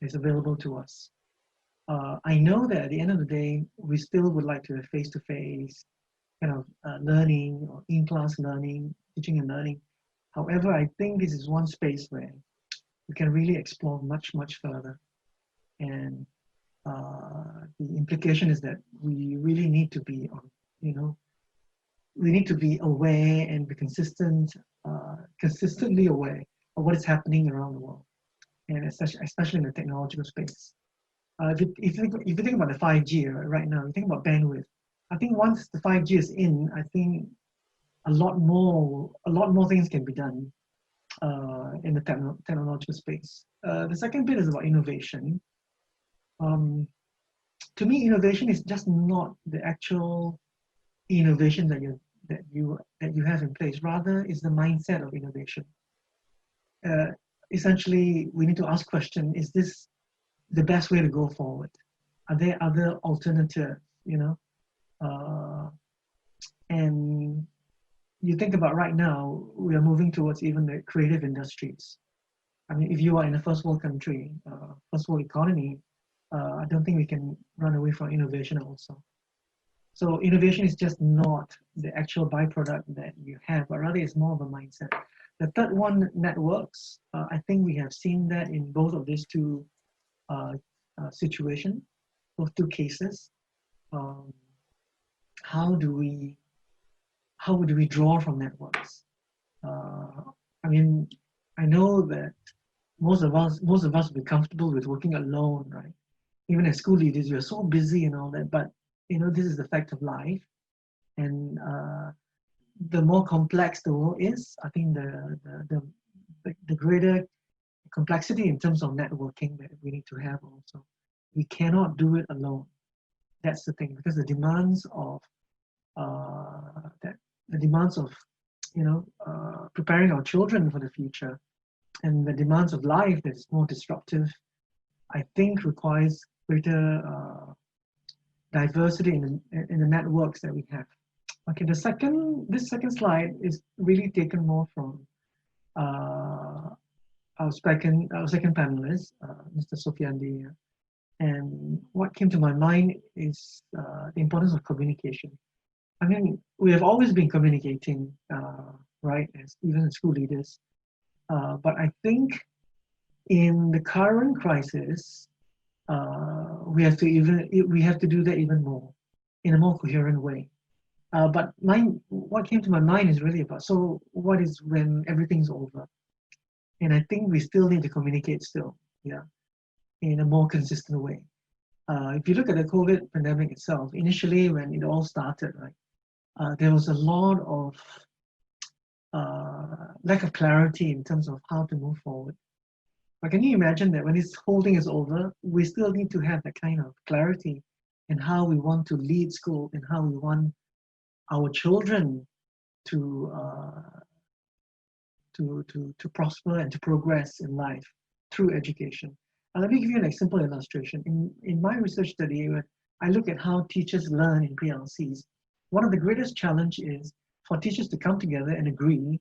Speaker 4: is available to us. I know that at the end of the day, we still would like to have face-to-face kind of learning or in-class learning, teaching and learning. However, I think this is one space where we can really explore much, much further. And the implication is that we really need to be, we need to be aware and be consistently aware of what is happening around the world, and especially in the technological space. If you think about the 5G right now, you think about bandwidth. I think once the 5G is in, I think a lot more things can be done in the technological space. The second bit is about innovation. To me, innovation is just not the actual innovation that you have in place. Rather, is the mindset of innovation. Essentially, we need to ask question: is this the best way to go forward? Are there other alternatives? And you think about right now, we are moving towards even the creative industries. I mean, if you are in a first world country, first world economy, I don't think we can run away from innovation also. So innovation is just not the actual byproduct that you have, but rather it's more of a mindset. The third one, networks. I think we have seen that in both of these two situations, both two cases. How do we draw from networks? I mean, I know that most of us will be comfortable with working alone, right? Even as school leaders, you're so busy and all that, but this is the fact of life. And the more complex the world is, I think the greater complexity in terms of networking that we need to have also. We cannot do it alone. That's the thing, because the demands of preparing our children for the future and the demands of life that's more disruptive, I think requires greater diversity in the networks that we have. Okay, this second slide is really taken more from our second panelist, Mr. Sofiandi. And what came to my mind is the importance of communication. I mean, we have always been communicating, right, even as school leaders. But I think in the current crisis, we have to do that even more, in a more coherent way. But what came to my mind is really about, so what is when everything's over? And I think we still need to communicate still, in a more consistent way. If you look at the COVID pandemic itself, initially when it all started, right, there was a lot of lack of clarity in terms of how to move forward. But can you imagine that when this whole thing is over, we still need to have that kind of clarity in how we want to lead school and how we want our children to prosper and to progress in life through education. And let me give you an simple illustration. In my research study, I look at how teachers learn in PLCs. One of the greatest challenges is for teachers to come together and agree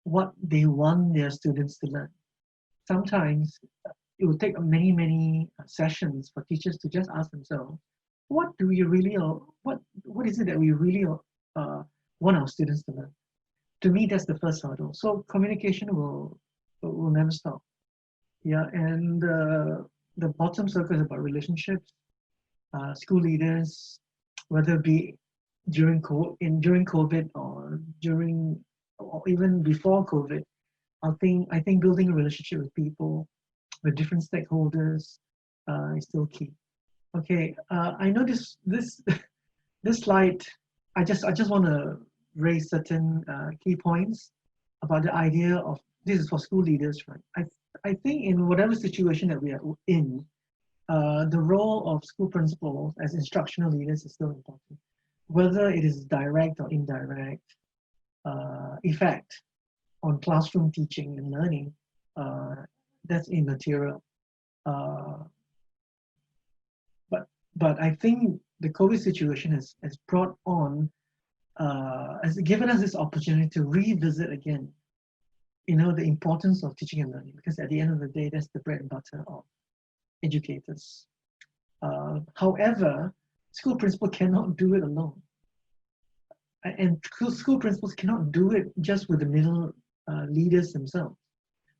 Speaker 4: what they want their students to learn. Sometimes it will take many, many sessions for teachers to just ask themselves, what do we really, what is it that we really want our students to learn? To me, that's the first hurdle. So communication will never stop. Yeah, and the bottom circle is about relationships, school leaders, whether it be during COVID or even before COVID. I think building a relationship with people, with different stakeholders, is still key. Okay, I know this slide. I just want to raise certain key points about the idea of this is for school leaders, right? I think in whatever situation that we are in, the role of school principals as instructional leaders is still important, whether it is direct or indirect effect on classroom teaching and learning, that's immaterial. But I think the COVID situation has brought on, has given us this opportunity to revisit again, the importance of teaching and learning, because at the end of the day, that's the bread and butter of educators. However, school principals cannot do it alone. And school principals cannot do it just with the middle leaders themselves,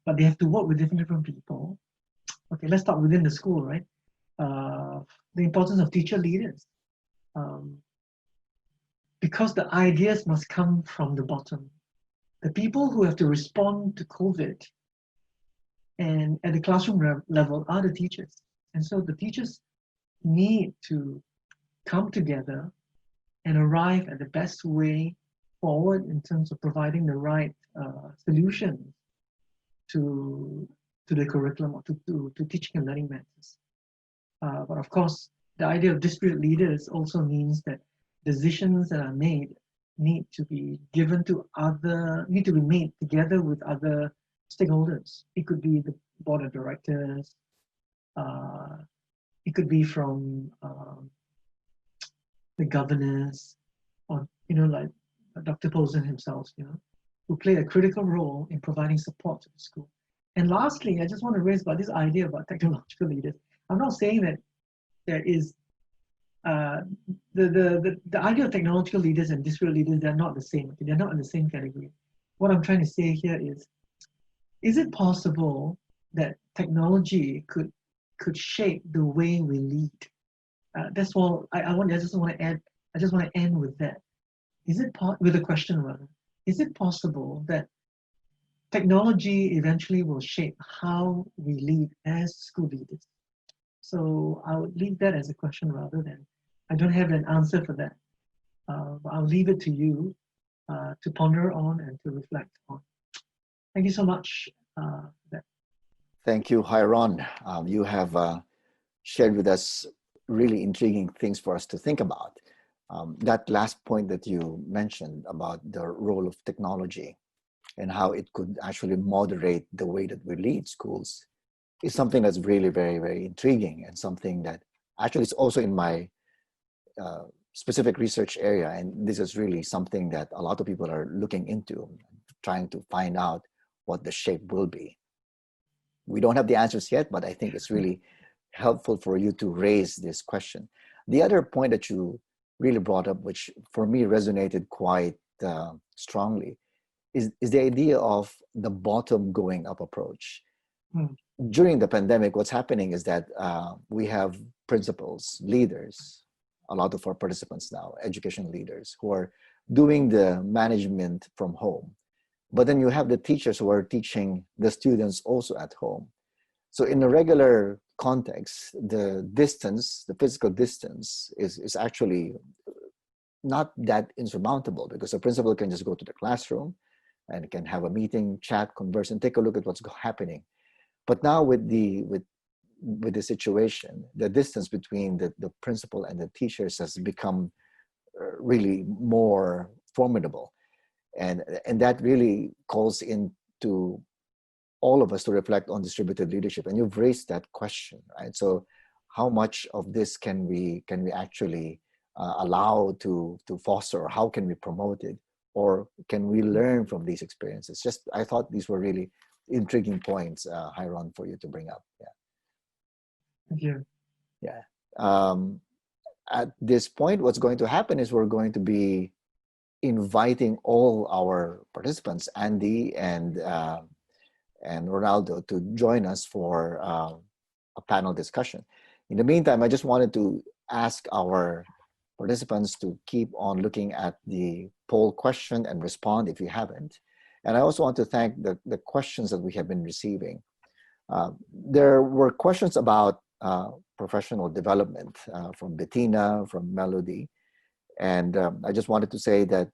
Speaker 4: but they have to work with different people. Okay, let's start within the school, right? The importance of teacher leaders. Because the ideas must come from the bottom. The people who have to respond to COVID and at the classroom level are the teachers. And so the teachers need to come together and arrive at the best way forward in terms of providing the right solutions to the curriculum or to teaching and learning matters. But of course, the idea of district leaders also means that decisions that are made need to be made together with other stakeholders. It could be the board of directors. It could be from the governors, or like Dr. Pozen himself, who play a critical role in providing support to the school. And lastly, I just want to raise about this idea about technological leaders. I'm not saying that there is the idea of technological leaders and district leaders, they're not the same. Okay? They're not in the same category. What I'm trying to say here is it possible that technology could shape the way we lead? That's all. I just want to end with that. With a question rather? Is it possible that technology eventually will shape how we lead as school leaders? So I would leave that as a question rather than, I don't have an answer for that. But I'll leave it to you to ponder on and to reflect on. Thank you so much.
Speaker 2: Thank you, Hairon. You have shared with us really intriguing things for us to think about. That last point that you mentioned about the role of technology and how it could actually moderate the way that we lead schools is something that's really very, very intriguing, and something that actually is also in my specific research area. And this is really something that a lot of people are looking into, trying to find out what the shape will be. We don't have the answers yet, but I think it's really helpful for you to raise this question. The other point that you really brought up, which for me resonated quite strongly, is the idea of the bottom going up approach. During the pandemic, what's happening is that we have principals, leaders, a lot of our participants now, education leaders, who are doing the management from home. But then you have the teachers who are teaching the students also at home. So in a regular context, the distance, the physical distance is actually not that insurmountable, because a principal can just go to the classroom and can have a meeting, chat, converse, and take a look at what's happening. But now with the situation, the distance between the principal and the teachers has become really more formidable, and that really calls into all of us to reflect on distributed leadership. And you've raised that question, right? So how much of this can we actually allow to foster, or how can we promote it, or can we learn from these experiences? Just, I thought these were really intriguing points, Hairon, for you to bring up. Yeah.
Speaker 4: Thank you.
Speaker 2: Yeah. At this point, what's going to happen is we're going to be inviting all our participants, Andy and Ronaldo, to join us for a panel discussion. In the meantime, I just wanted to ask our participants to keep on looking at the poll question and respond if you haven't. And I also want to thank the questions that we have been receiving. There were questions about professional development from Bettina, from Melody. And I just wanted to say that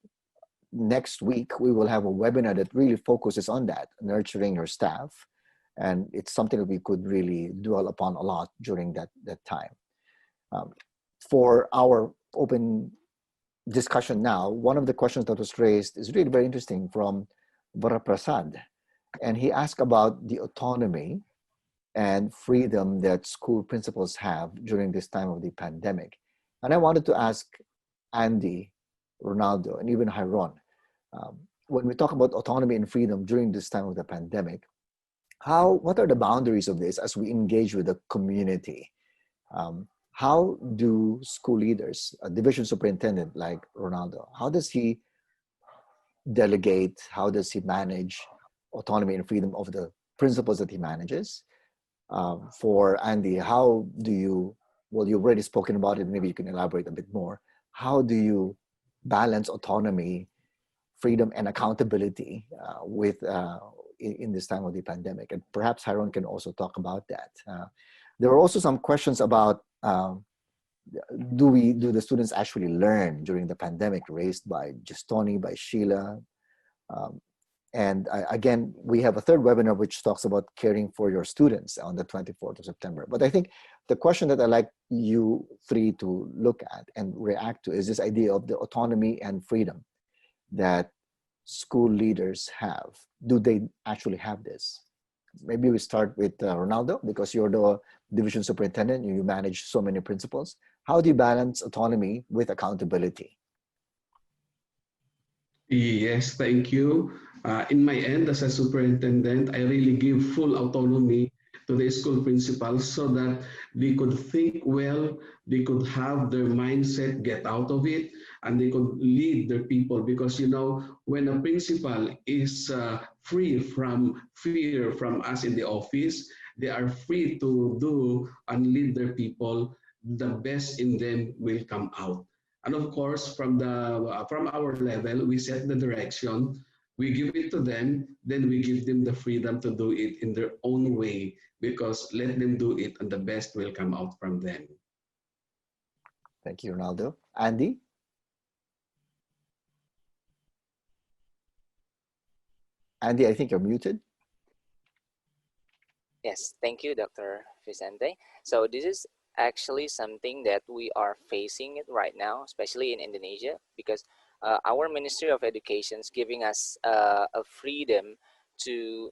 Speaker 2: next week we will have a webinar that really focuses on that, nurturing your staff. And it's something that we could really dwell upon a lot during that time. For our open discussion now, one of the questions that was raised is really very interesting from Varaprasad. And he asked about the autonomy and freedom that school principals have during this time of the pandemic. And I wanted to ask Andy, Ronaldo, and even Hairon, when we talk about autonomy and freedom during this time of the pandemic, what are the boundaries of this as we engage with the community? How do school leaders, a division superintendent like Ronaldo, how does he delegate? How does he manage autonomy and freedom of the principals that he manages? For Andy, how do you, well, you've already spoken about it, maybe you can elaborate a bit more. How do you balance autonomy, freedom, and accountability in this time of the pandemic? And perhaps Hairon can also talk about that. There were also some questions about do the students actually learn during the pandemic, raised by Justoni, by Sheila. And again, we have a third webinar which talks about caring for your students on the 24th of September. But I think the question that I'd like you three to look at and react to is this idea of the autonomy and freedom that school leaders have. Do they actually have this? Maybe we start with Ronaldo, because you're the division superintendent, you manage so many principals. How do you balance autonomy with accountability?
Speaker 3: Yes, thank you. In my end, as a superintendent, I really give full autonomy to the school principals so that they could think well, they could have their mindset, get out of it, and they could lead their people. Because, you know, when a principal is free from fear from us in the office, they are free to do and lead their people. The best in them will come out. And of course, from our level, we set the direction, we give it to them, then we give them the freedom to do it in their own way, because let them do it and the best will come out from them.
Speaker 2: Thank you, Ronaldo. Andy? Andy, I think you're muted.
Speaker 5: Yes, thank you, Dr. Vicente. So this is actually something that we are facing it right now, especially in Indonesia, because our Ministry of Education is giving us a freedom to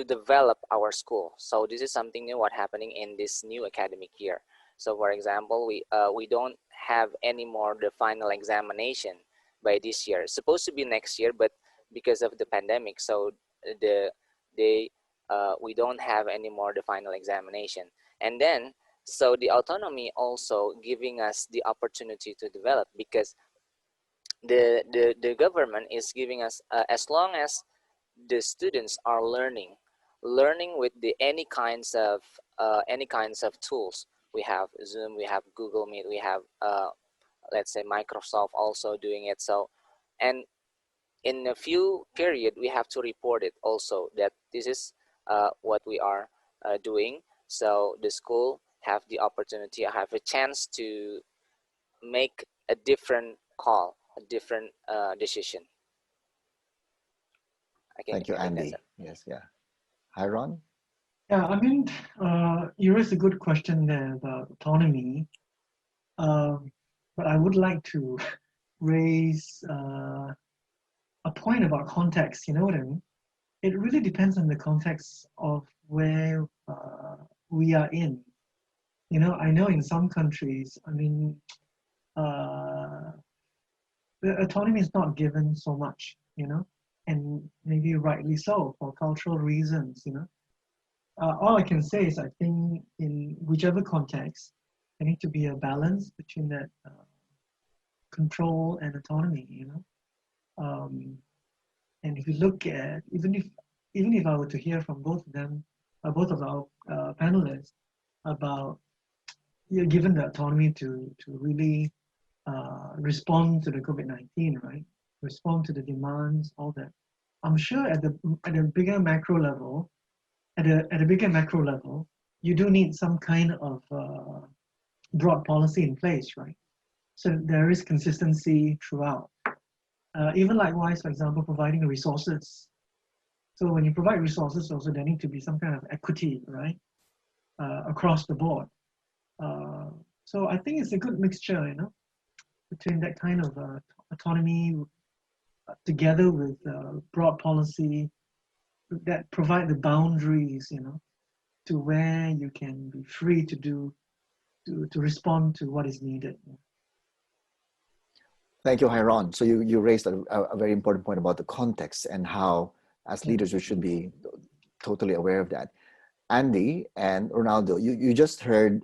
Speaker 5: develop our school. So this is something new what happening in this new academic year. So for example, we don't have anymore the final examination by this year. It's supposed to be next year, but because of the pandemic, so we don't have anymore the final examination. And then, so the autonomy also giving us the opportunity to develop, because the government is giving us, as long as the students are learning with any kinds of tools. We have Zoom, we have Google Meet, we have let's say Microsoft also doing it. So, and in a few period, we have to report it also that this is what we are doing. So the school have the opportunity, have a chance to make a different call, a different decision.
Speaker 2: Thank you, Andy. Yes, yeah. Hairon?
Speaker 4: Yeah, I mean, you raised a good question there about autonomy, but I would like to raise a point about context. You know what I mean? It really depends on the context of where we are in. You know, I know in some countries, I mean, uh, the autonomy is not given so much, you know, and maybe rightly so for cultural reasons, you know. All I can say is I think in whichever context, there needs to be a balance between that control and autonomy, you know. And if you look at, even if I were to hear from both of them, both of our panelists about you're given the autonomy to really respond to the COVID-19, right? Respond to the demands, all that. I'm sure at a bigger macro level, at a bigger macro level, you do need some kind of broad policy in place, right? So there is consistency throughout. Even likewise, for example, providing resources. So when you provide resources, also there need to be some kind of equity, right, across the board. So I think it's a good mixture, you know, between that kind of autonomy together with broad policy that provide the boundaries, you know, to where you can be free to to respond to what is needed.
Speaker 2: Thank you, Hairon. So you raised a very important point about the context and how, as leaders, we should be totally aware of that. Andy and Ronaldo, you just heard,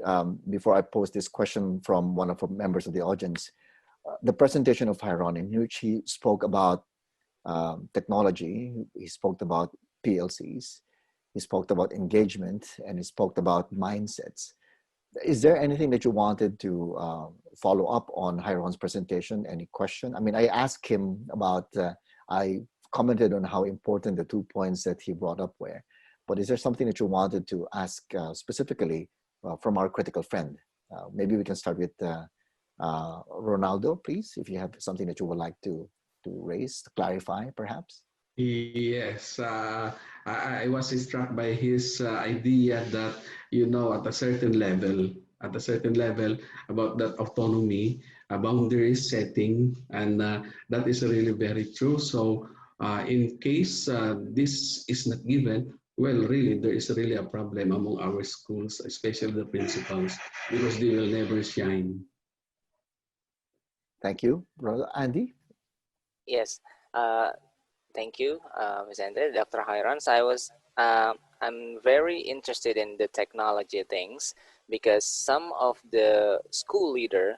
Speaker 2: before I posed this question from one of the members of the audience, the presentation of Hairon, in which he spoke about technology, he spoke about PLCs, he spoke about engagement, and he spoke about mindsets. Is there anything that you wanted to follow up on Hairon's presentation? Any question? I mean, I asked him about, I commented on how important the 2 points that he brought up were, but is there something that you wanted to ask specifically from our critical friend? Maybe we can start with Ronaldo, please, if you have something that you would like to raise, to clarify, perhaps.
Speaker 3: Yes, I was struck by his idea that, you know, at a certain level, about that autonomy, boundary setting, and that is really very true. So in case this is not given, well, really, there is really a problem among our schools, especially the principals, because they will never shine.
Speaker 2: Thank you. Brother Andy?
Speaker 5: Yes. Thank you, Vicente, Dr. Hairon. I'm very interested in the technology things because some of the school leader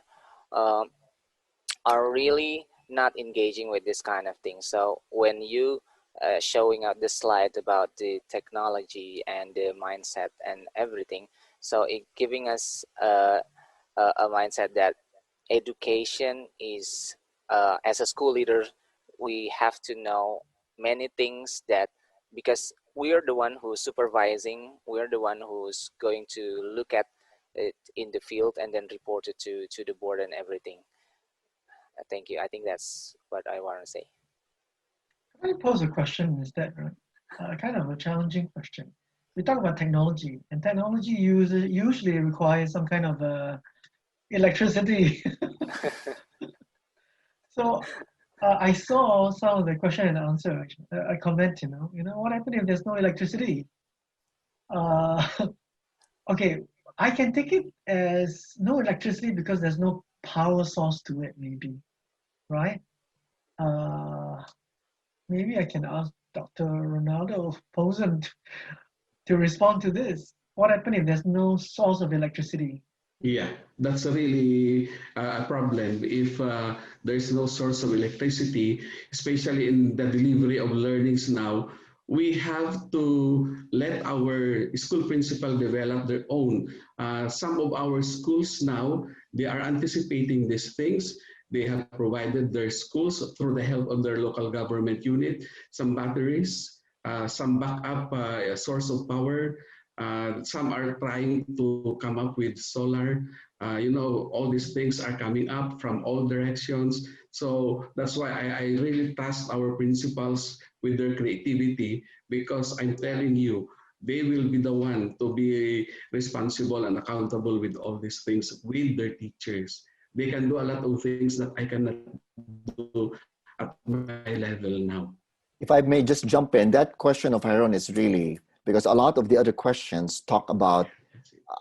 Speaker 5: are really not engaging with this kind of thing. So when you showing out the slide about the technology and the mindset and everything, so it giving us a mindset that education is, as a school leader, we have to know many things, that because we are the one who's supervising, we're the one who's going to look at it in the field and then report it to the board and everything. Thank you. I think that's what I want to say.
Speaker 4: Can I pose a question instead, right? Kind of a challenging question. We talk about technology, and technology usually requires some kind of electricity. So I saw some of the question and answer, actually, a comment, you know, what happens if there's no electricity? Okay, I can take it as no electricity because there's no power source to it, maybe, right? Maybe I can ask Dr. Ronaldo Pozen to respond to this. What happens if there's no source of electricity?
Speaker 3: Yeah, that's really a problem if there's no source of electricity, especially in the delivery of learnings now. We have to let our school principal develop their own. Some of our schools now, they are anticipating these things. They have provided their schools through the help of their local government unit, some batteries, some backup source of power. Some are trying to come up with solar. You know, all these things are coming up from all directions. So that's why I really trust our principals with their creativity, because I'm telling you, they will be the one to be responsible and accountable with all these things with their teachers. They can do a lot of things that I cannot do at my level now.
Speaker 2: If I may just jump in, that question of Hairon is really, because a lot of the other questions talk about,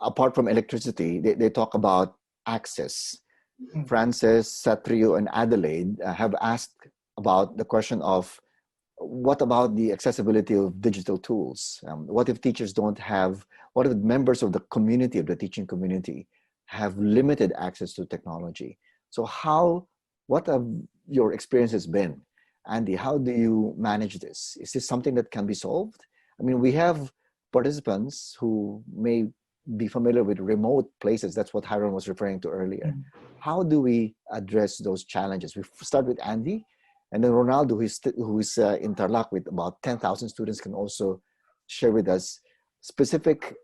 Speaker 2: apart from electricity, they talk about access. Francis, Satrio, and Adelaide have asked about the question of what about the accessibility of digital tools? What if teachers don't have, what if members of the community, of the teaching community, have limited access to technology? So what have your experiences been? Andy, how do you manage this? Is this something that can be solved? I mean, we have participants who may be familiar with remote places. That's what Hairon was referring to earlier. How do we address those challenges? We start with Andy, and then Ronaldo, who is in Tarlac with about 10,000 students, can also share with us specific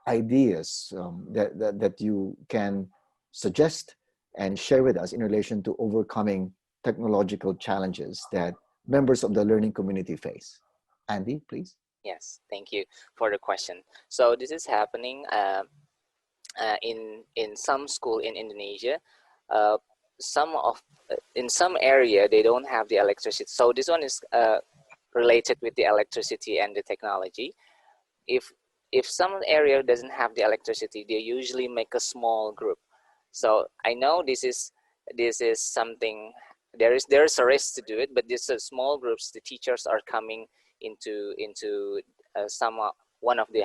Speaker 2: ideas that you can suggest and share with us in relation to overcoming technological challenges that members of the learning community face. Andy, please.
Speaker 5: Yes, thank you for the question. So this is happening in some school in Indonesia. In some area they don't have the electricity. So this one is related with the electricity and the technology. If some area doesn't have the electricity, they usually make a small group. So I know this is something. There is a risk to do it, but these small groups, the teachers are coming into one of the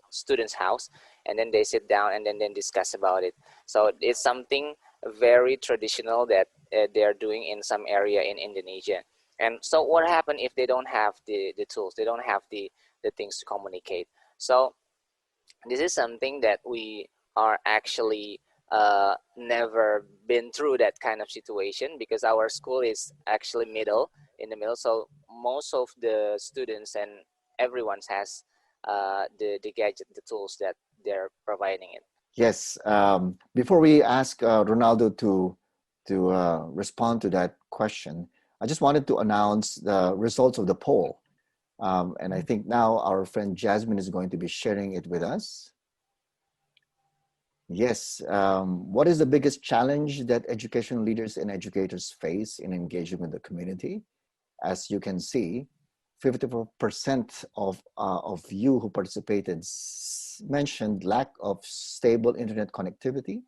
Speaker 5: students' house, and then they sit down and then discuss about it. So it's something very traditional that they are doing in some area in Indonesia. And so what happens if they don't have the tools? They don't have the things to communicate. So this is something that we are actually never been through that kind of situation, because our school is actually in the middle. So most of the students and everyone has the gadget, the tools that they're providing it.
Speaker 2: Yes. Before we ask Ronaldo to respond to that question, I just wanted to announce the results of the poll. And I think now our friend Jasmine is going to be sharing it with us. Yes. What is the biggest challenge that education leaders and educators face in engaging with the community? As you can see, 54% of you who participated mentioned lack of stable internet connectivity,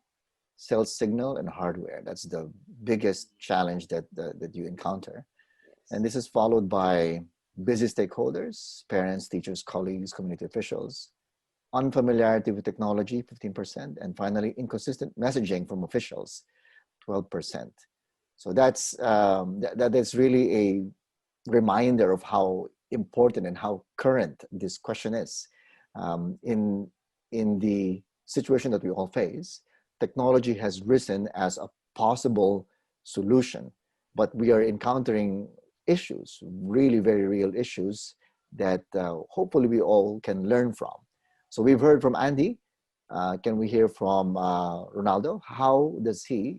Speaker 2: cell signal, and hardware. That's the biggest challenge that you encounter. And this is followed by busy stakeholders, parents, teachers, colleagues, community officials, unfamiliarity with technology, 15%, and finally, inconsistent messaging from officials, 12%. So that's really a reminder of how important and how current this question is. In the situation that we all face, technology has risen as a possible solution, but we are encountering issues, really very real issues that hopefully we all can learn from. So we've heard from Andy. Can we hear from Ronaldo? How does he,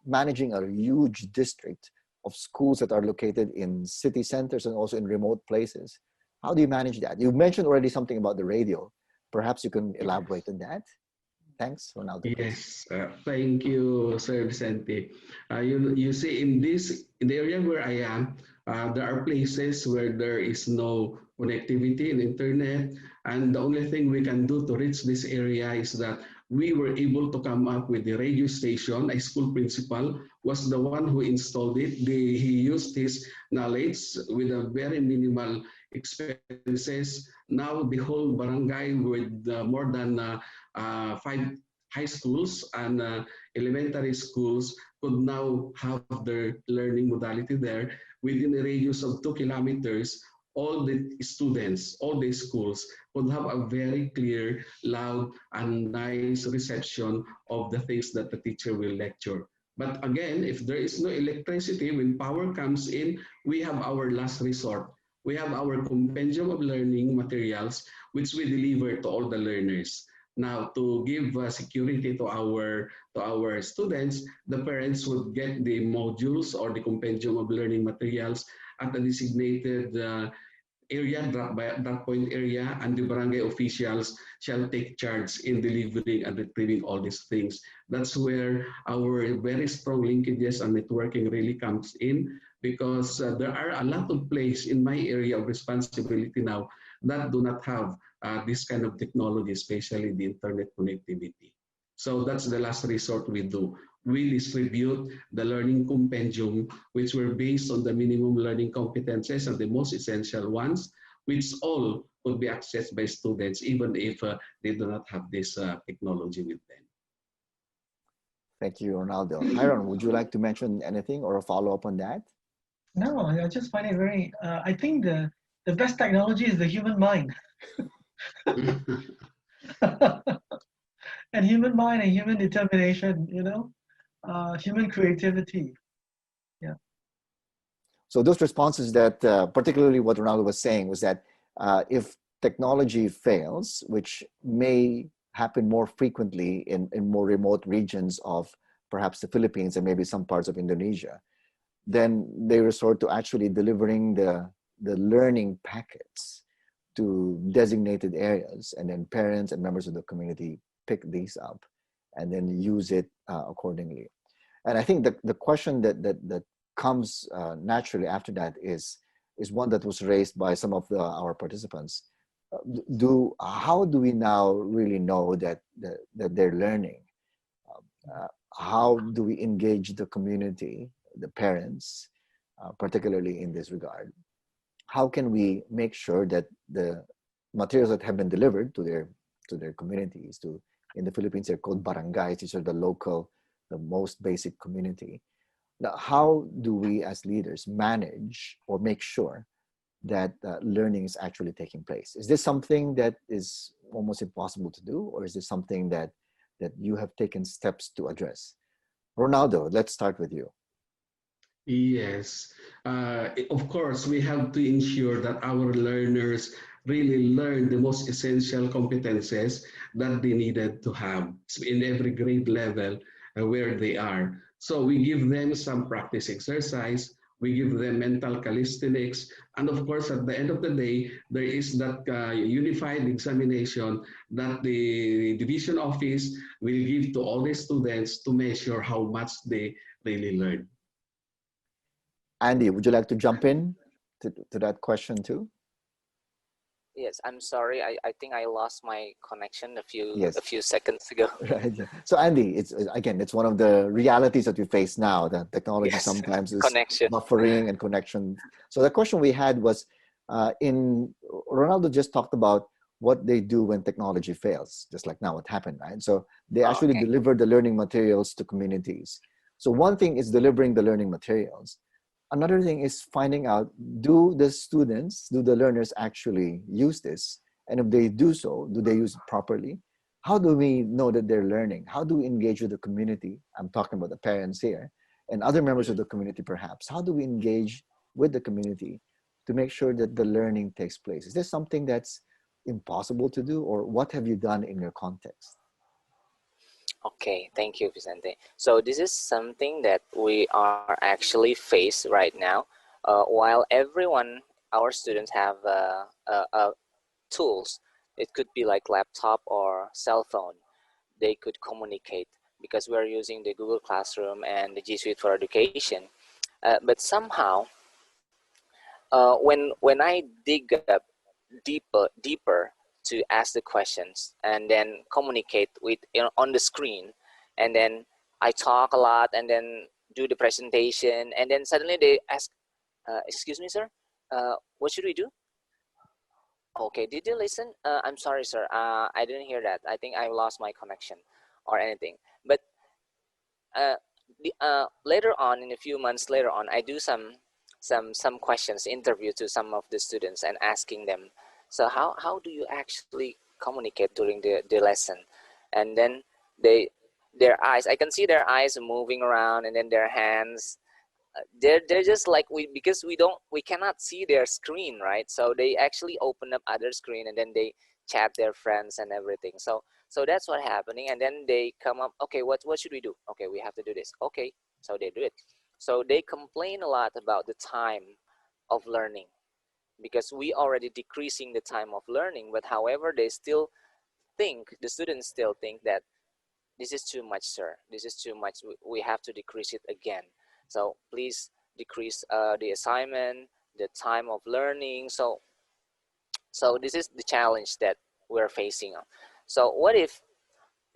Speaker 2: managing a huge district of schools that are located in city centers and also in remote places, how do you manage that? You mentioned already something about the radio. Perhaps you can elaborate on that. Thanks, Ronaldo.
Speaker 3: Yes, thank you, Sir Vicente. You see, in the area where I am, there are places where there is no connectivity in internet, and the only thing we can do to reach this area is that we were able to come up with the radio station. A school principal was the one who installed it. He used his knowledge with a very minimal expenses. Now the whole barangay with more than 5 high schools and elementary schools could now have their learning modality there within a radius of 2 kilometers. All the students, all the schools would have a very clear, loud, and nice reception of the things that the teacher will lecture. But again, if there is no electricity, when power comes in, we have our last resort. We have our compendium of learning materials, which we deliver to all the learners. Now, to give security to our students, the parents would get the modules or the compendium of learning materials at a designated area, drop point area, and the barangay officials shall take charge in delivering and retrieving all these things. That's where our very strong linkages and networking really comes in, because there are a lot of places in my area of responsibility now that do not have this kind of technology, especially the internet connectivity. So that's the last resort we do. We distribute the learning compendium, which were based on the minimum learning competences and the most essential ones, which all could be accessed by students, even if they do not have this technology with them.
Speaker 2: Thank you, Ronaldo. Hairon, would you like to mention anything or a follow-up on that?
Speaker 4: No, I just find it very, I think the best technology is the human mind. And human mind and human determination, you know, human creativity. Yeah.
Speaker 2: So those responses that, particularly what Ronaldo was saying, was that if technology fails, which may happen more frequently in more remote regions of perhaps the Philippines and maybe some parts of Indonesia, then they resort to actually delivering the learning packets to designated areas, and then parents and members of the community pick these up and then use it accordingly. And I think the question that comes naturally after that is one that was raised by some of our participants. How do we now really know that they're learning? How do we engage the community, the parents, particularly in this regard? How can we make sure that the materials that have been delivered to their communities, in the Philippines they're called barangays, these are the local, the most basic community. Now, how do we as leaders manage or make sure that learning is actually taking place? Is this something that is almost impossible to do, or is this something that you have taken steps to address? Ronaldo, let's start with you.
Speaker 3: Yes, of course, we have to ensure that our learners really learn the most essential competences that they needed to have in every grade level where they are. So we give them some practice exercise, we give them mental calisthenics, and of course, at the end of the day, there is that unified examination that the division office will give to all the students to measure how much they really learn.
Speaker 2: Andy, would you like to jump in to that question too?
Speaker 5: Yes, I'm sorry. I think I lost my connection a few seconds ago.
Speaker 2: Right. So Andy, it's one of the realities that we face now. That technology sometimes is buffering and connection. So the question we had was, Ronaldo just talked about what they do when technology fails, just like now what happened, right? So they actually deliver the learning materials to communities. So one thing is delivering the learning materials. Another thing is finding out, do the learners actually use this? And if they do so, do they use it properly? How do we know that they're learning? How do we engage with the community? I'm talking about the parents here and other members of the community perhaps. How do we engage with the community to make sure that the learning takes place? Is this something that's impossible to do, or what have you done in your context?
Speaker 5: Okay, thank you, Vicente. So this is something that we are actually faced right now. While our students have tools, it could be like laptop or cell phone, they could communicate because we're using the Google Classroom and the G Suite for Education. But somehow, when I dig up deeper to ask the questions and then communicate on the screen, and then I talk a lot and then do the presentation, and then suddenly they ask, excuse me, sir, what should we do? Okay, did you listen? I'm sorry, sir, I didn't hear that. I think I lost my connection or anything. But later on, in a few months later on, I do some questions, interview to some of the students and asking them, so how do you actually communicate during the lesson? And then their eyes, I can see their eyes moving around, and then their hands, they're just like, because we cannot see their screen, right? So they actually open up other screen and then they chat their friends and everything. So that's what's happening. And then they come up, okay, what should we do? Okay, we have to do this. Okay, so they do it. So they complain a lot about the time of learning. because we already decreasing the time of learning, but however, they still think, the students still think that this is too much, sir. This is too much. We have to decrease it again. So please decrease the assignment, the time of learning. So this is the challenge that we're facing. So what if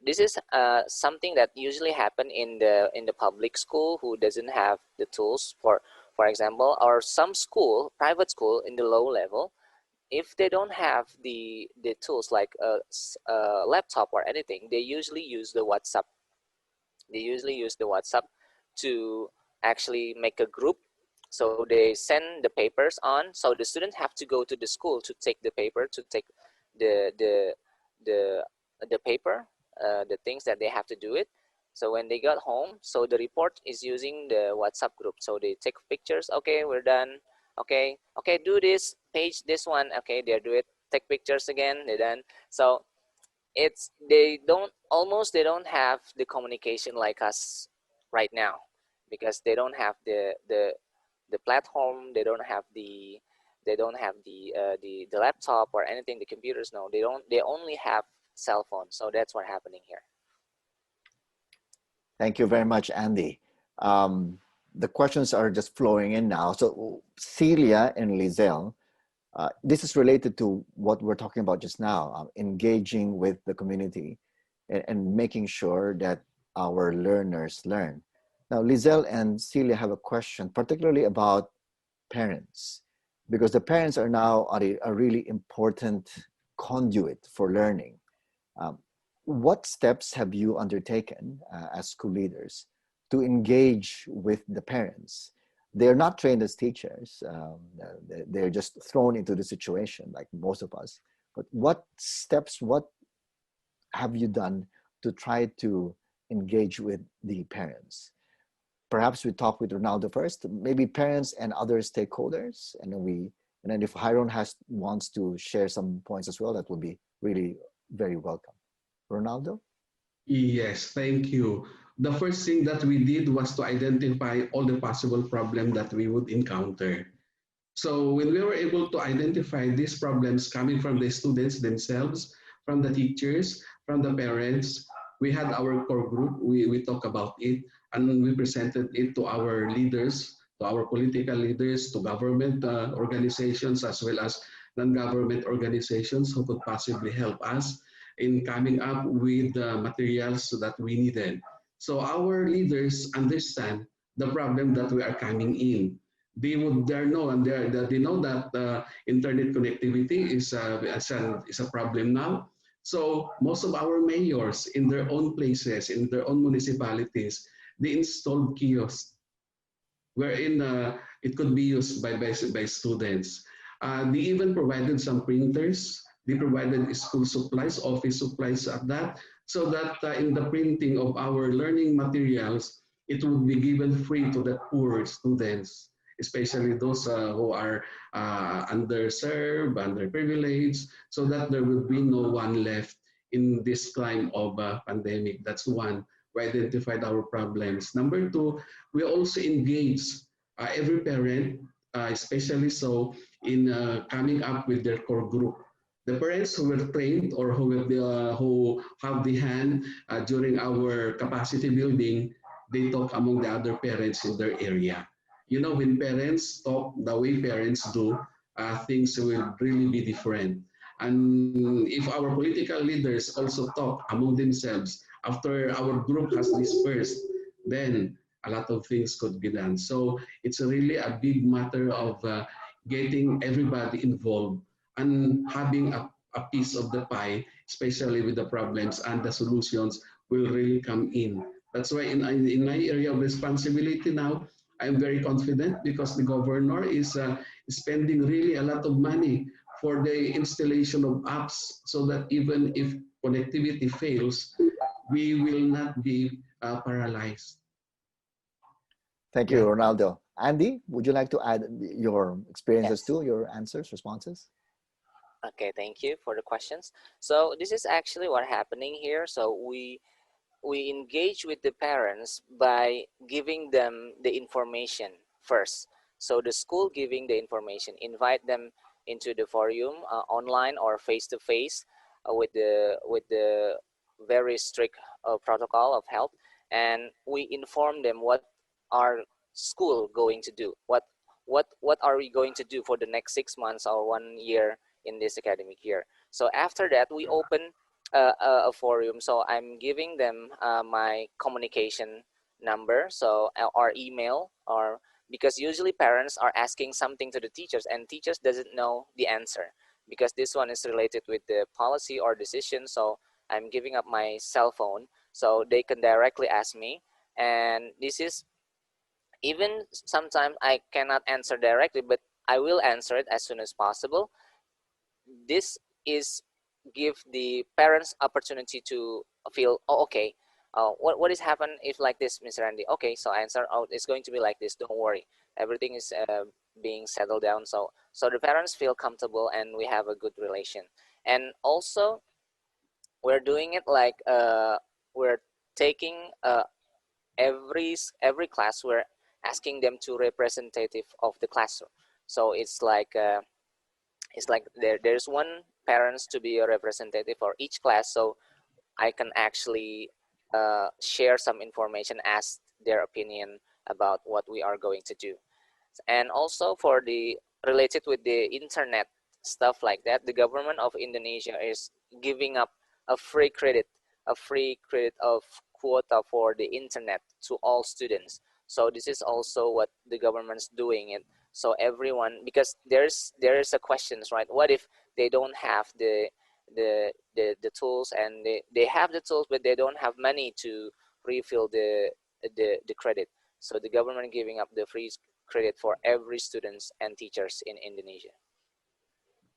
Speaker 5: this is something that usually happen in the public school who doesn't have the tools, for example, or some school, private school in the low level, if they don't have the tools like a laptop or anything, they usually use the WhatsApp. They usually use the WhatsApp to actually make a group. So they send the papers on. So the students have to go to the school to take the paper, to take the paper, the things that they have to do it. So when they got home, so the report is using the WhatsApp group. So they take pictures. Okay, we're done. Okay, do this page, this one. Okay, they do it. Take pictures again. They're done. So they don't have the communication like us right now, because they don't have the platform. They don't have the laptop or anything. The computers, no, they only have cell phones. So that's what's happening here.
Speaker 2: Thank you very much, Andy. The questions are just flowing in now. So Celia and Lizelle, this is related to what we're talking about just now, engaging with the community and making sure that our learners learn. Now, Lizelle and Celia have a question, particularly about parents, because the parents are now a really important conduit for learning. What steps have you undertaken as school leaders to engage with the parents? They're not trained as teachers. They're just thrown into the situation like most of us. But what steps, what have you done to try to engage with the parents? Perhaps we talk with Ronaldo first, maybe parents and other stakeholders. And then if Hairon wants to share some points as well, that would be really very welcome. Ronaldo?
Speaker 3: Yes, thank you. The first thing that we did was to identify all the possible problems that we would encounter. So when we were able to identify these problems coming from the students themselves, from the teachers, from the parents, we had our core group, we talked about it, and we presented it to our leaders, to our political leaders, to government organizations, as well as non-government organizations who could possibly help us in coming up with the materials that we needed. So our leaders understand the problem that we are coming in. They know that internet connectivity is a problem now. So most of our mayors in their own places, in their own municipalities, they installed kiosks wherein it could be used by students. They even provided some printers. They provided school supplies, office supplies at that, so that in the printing of our learning materials, it would be given free to the poor students, especially those who are underserved, underprivileged, so that there will be no one left in this time of pandemic. That's one. We identified our problems. Number two, we also engage every parent, especially so in coming up with their core group. The parents who were trained or who have the hand during our capacity building, they talk among the other parents in their area. You know, when parents talk the way parents do, things will really be different. And if our political leaders also talk among themselves after our group has dispersed, then a lot of things could be done. So it's really a big matter of getting everybody involved and having a piece of the pie, especially with the problems, and the solutions will really come in. That's why in my area of responsibility now, I'm very confident because the governor is spending really a lot of money for the installation of apps so that even if connectivity fails, we will not be paralyzed.
Speaker 2: Thank you, Ronaldo. Andy, would you like to add your experiences
Speaker 5: Yes.
Speaker 2: to your answers, responses?
Speaker 5: Okay, thank you for the questions. So this is actually what happening here. So we engage with the parents by giving them the information first. So the school giving the information, invite them into the forum online or face to face with the very strict protocol of health, and we inform them what our school going to do, what are we going to do for the next 6 months or 1 year in this academic year. So after that, we open a forum. So I'm giving them my communication number, so or email, or because usually parents are asking something to the teachers and teachers doesn't know the answer because this one is related with the policy or decision. So I'm giving up my cell phone so they can directly ask me, and this is even sometimes I cannot answer directly, but I will answer it as soon as possible. This is give the parents opportunity to feel, oh, okay, what is happen if like this, Mr. Randy? Okay, so I answer, oh, it's going to be like this. Don't worry, everything is being settled down. So the parents feel comfortable and we have a good relation. And also, we're doing it like we're taking every class, we're asking them to representative of the classroom. So it's like there's one parents to be a representative for each class, so I can actually share some information, ask their opinion about what we are going to do. And also for the related with the internet stuff like that, the government of Indonesia is giving up a free credit of quota for the internet to all students. So this is also what the government's doing it. So everyone, because there's a questions, right? What if they don't have the tools, and they have the tools but they don't have money to refill the credit? So the government giving up the free credit for every students and teachers in Indonesia.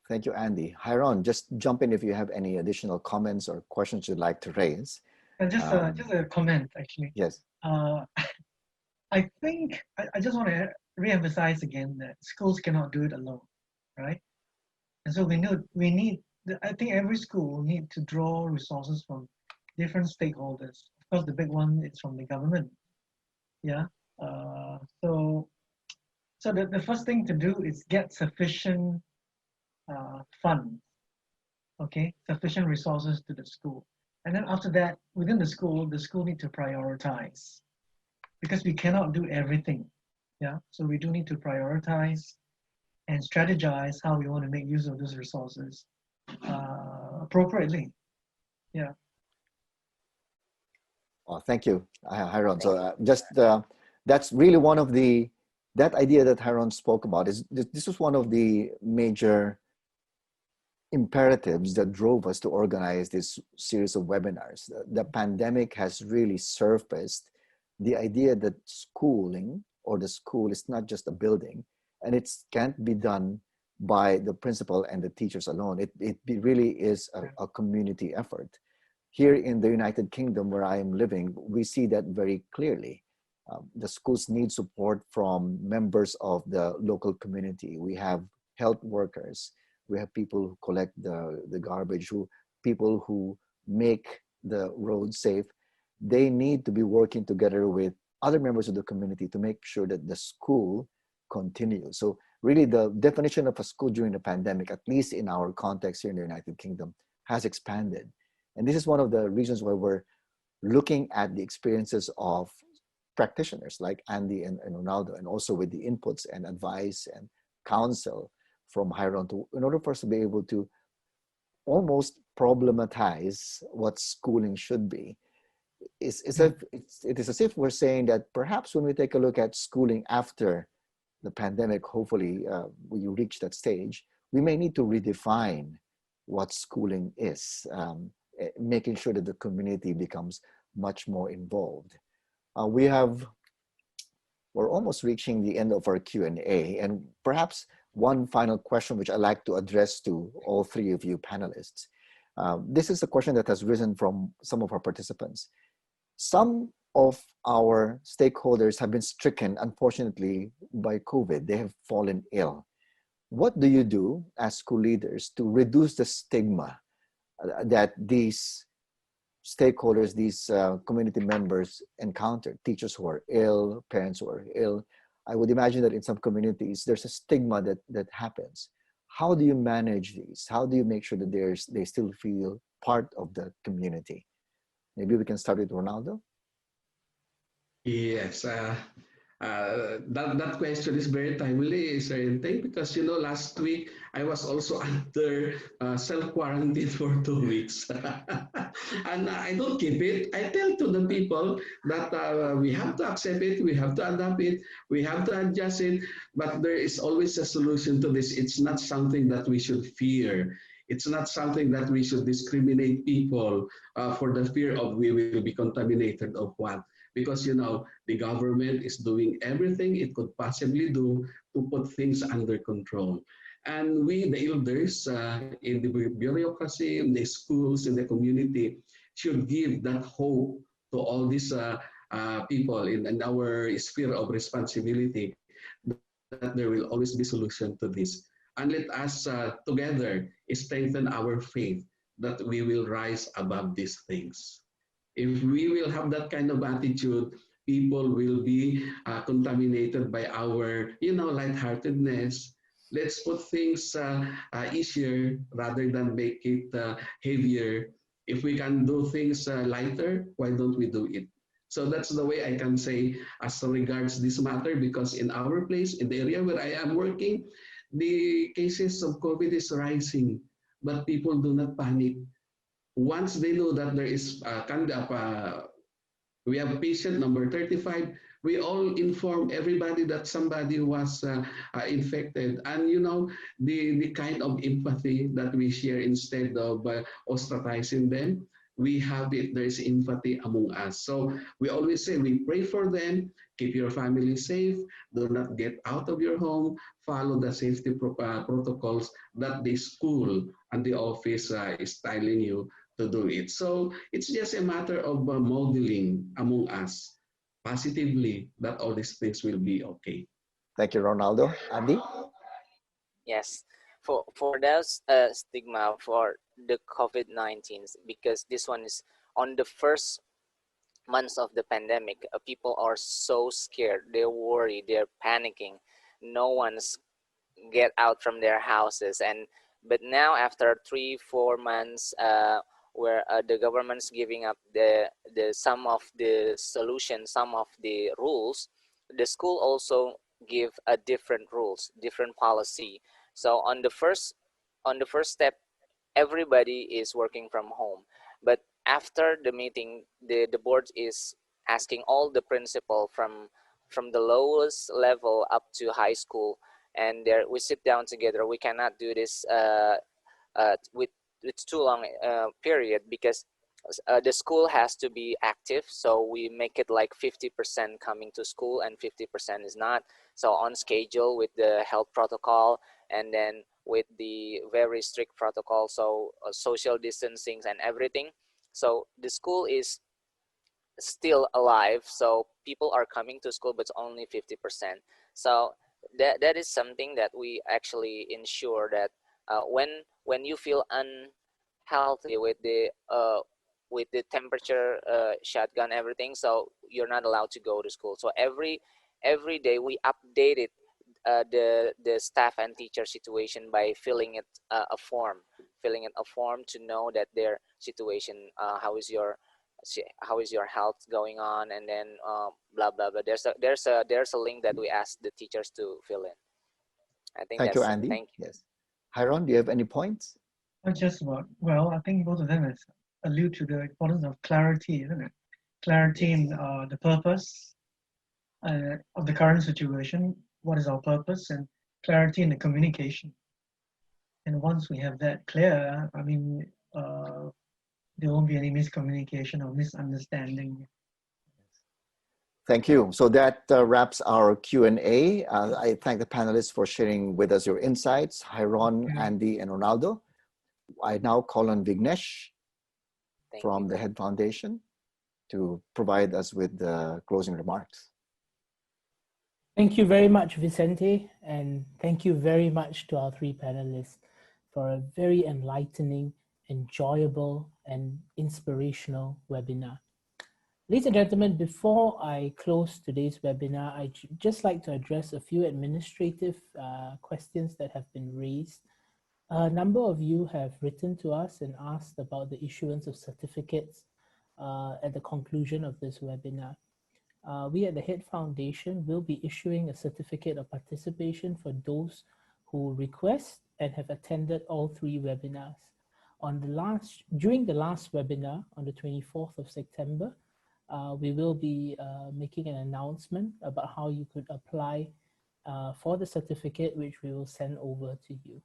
Speaker 2: Thank you, Andy. Hairon, just jump in if you have any additional comments or questions you'd like to raise.
Speaker 4: Just a comment, actually.
Speaker 2: Yes.
Speaker 4: I think I just want to re-emphasize again that schools cannot do it alone, right? And so we need. I think every school will need to draw resources from different stakeholders. Of course, the big one is from the government. Yeah. So the first thing to do is get sufficient funds. Okay, sufficient resources to the school, and then after that, within the school need to prioritize, because we cannot do everything. Yeah, so we do need to prioritize and strategize how we want to make use of those resources appropriately. Yeah.
Speaker 2: Oh, thank you, Hairon. So that's really one of that idea that Hairon spoke about. This was one of the major imperatives that drove us to organize this series of webinars. The pandemic has really surfaced the idea that schooling, or the school, is not just a building, and it can't be done by the principal and the teachers alone. It really is a community effort. Here in the United Kingdom, where I am living, we see that very clearly. The schools need support from members of the local community. We have health workers. We have people who collect the garbage, people who make the roads safe. They need to be working together with other members of the community to make sure that the school continues. So really, the definition of a school during the pandemic, at least in our context here in the United Kingdom, has expanded. And this is one of the reasons why we're looking at the experiences of practitioners like Andy and Ronaldo, and also with the inputs and advice and counsel from Hairon, in order for us to be able to almost problematize what schooling should be. It is as if we're saying that perhaps when we take a look at schooling after the pandemic, hopefully we reach that stage, we may need to redefine what schooling is, making sure that the community becomes much more involved. We're almost reaching the end of our Q&A, and perhaps one final question which I'd like to address to all three of you panelists. This is a question that has risen from some of our participants. Some of our stakeholders have been stricken, unfortunately, by COVID. They have fallen ill. What do you do as school leaders to reduce the stigma that these stakeholders, these community members encounter? Teachers who are ill, parents who are ill. I would imagine that in some communities, there's a stigma that happens. how do you manage these? How do you make sure that they still feel part of the community? Maybe we can start with Ronaldo.
Speaker 3: Yes, that question is very timely, Sir, because last week I was also under self-quarantine for 2 weeks. And I don't keep it. I tell to the people that we have to accept it, we have to adapt it, we have to adjust it, but there is always a solution to this. It's not something that we should fear. It's not something that we should discriminate people for the fear of we will be contaminated of what. Because the government is doing everything it could possibly do to put things under control. And we, the elders in the bureaucracy, in the schools, in the community, should give that hope to all these people in our sphere of responsibility that there will always be solution to this. And let us together strengthen our faith that we will rise above these things. If we will have that kind of attitude, people will be contaminated by our, lightheartedness. Let's put things easier rather than make it heavier. If we can do things lighter, why don't we do it? So that's the way I can say as regards this matter, because in our place, in the area where I am working, the cases of COVID is rising, but people do not panic. Once they know that there is we have patient number 35, we all inform everybody that somebody was infected. And the kind of empathy that we share instead of ostracizing them, we have it, there is empathy among us. So we always say, we pray for them, keep your family safe, do not get out of your home, follow the safety protocols that the school and the office is telling you to do it. So it's just a matter of modeling among us positively that all these things will be okay.
Speaker 2: Thank you, Ronaldo. Andy?
Speaker 5: Yes, for those stigma for the COVID-19, because this one is on the first months of the pandemic, people are so scared, they're worried, they're panicking. No one's get out from their houses, but now after 3-4 months, where the government's giving up the some of the solutions, some of the rules, the school also give a different rules, different policy. So on the first step, everybody is working from home, but after the meeting, the board is asking all the principal from the lowest level up to high school, and there we sit down together. We cannot do this with too long period, because the school has to be active, so we make it like 50% coming to school and 50% is not, so on schedule with the health protocol, and then with the very strict protocol, so social distancing and everything. So the school is still alive, so people are coming to school, but only 50%. So that is something that we actually ensure that when you feel unhealthy with the temperature shotgun everything, so you're not allowed to go to school. So every day we updated the staff and teacher situation by filling it a form to know that their situation, how is your health going on, and then blah blah blah. There's a link that we ask the teachers to fill in. I think
Speaker 2: Thank
Speaker 5: that's
Speaker 2: you,
Speaker 5: it.
Speaker 2: Andy.
Speaker 5: Thank you.
Speaker 2: Yes. Hairon, do you have any points?
Speaker 4: Just about, well, I think both of them is allude to the importance of clarity, isn't it? Clarity in the purpose of the current situation, what is our purpose, and clarity in the communication. And once we have that clear, I mean, there won't be any miscommunication or misunderstanding.
Speaker 2: Thank you. So that wraps our Q&A. I thank the panelists for sharing with us your insights, Hairon, Andy, and Ronaldo. I now call on Vignesh from the Head Foundation to provide us with the closing remarks.
Speaker 1: Thank you very much, Vicente, and thank you very much to our three panelists for a very enlightening, enjoyable, and inspirational webinar. Ladies and gentlemen, before I close today's webinar, I'd just like to address a few administrative questions that have been raised A number of you have written to us and asked about the issuance of certificates at the conclusion of this webinar. We at the HEAD Foundation will be issuing a certificate of participation for those who request and have attended all 3 webinars. During the last webinar on the 24th of September, we will be making an announcement about how you could apply for the certificate, which we will send over to you.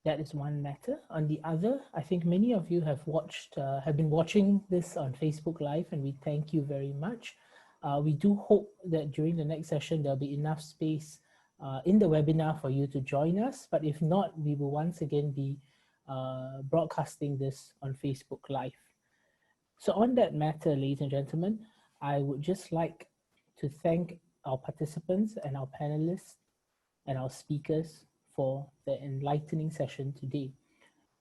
Speaker 1: That is one matter. On the other, I think many of you have been watching this on Facebook Live, and we thank you very much. We do hope that during the next session, there'll be enough space in the webinar for you to join us. But if not, we will once again be broadcasting this on Facebook Live. So on that matter, ladies and gentlemen, I would just like to thank our participants and our panelists and our speakers for the enlightening session today.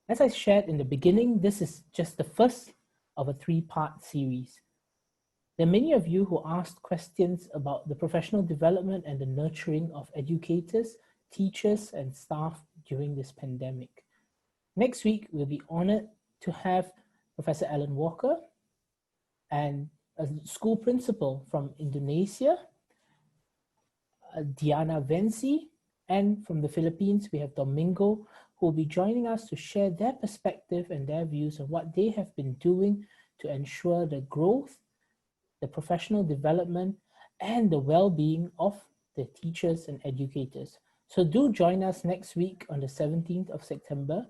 Speaker 1: As I shared in the beginning, this is just the first of a 3-part series. There are many of you who asked questions about the professional development and the nurturing of educators, teachers, and staff during this pandemic. Next week, we'll be honored to have Professor Alan Walker and a school principal from Indonesia, Diana Venci, and from the Philippines, we have Domingo, who will be joining us to share their perspective and their views on what they have been doing to ensure the growth, the professional development, and the well-being of the teachers and educators. So do join us next week on the 17th of September.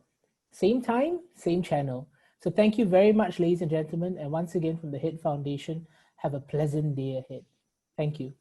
Speaker 1: Same time, same channel. So thank you very much, ladies and gentlemen. And once again, from the HEAD Foundation, have a pleasant day ahead. Thank you.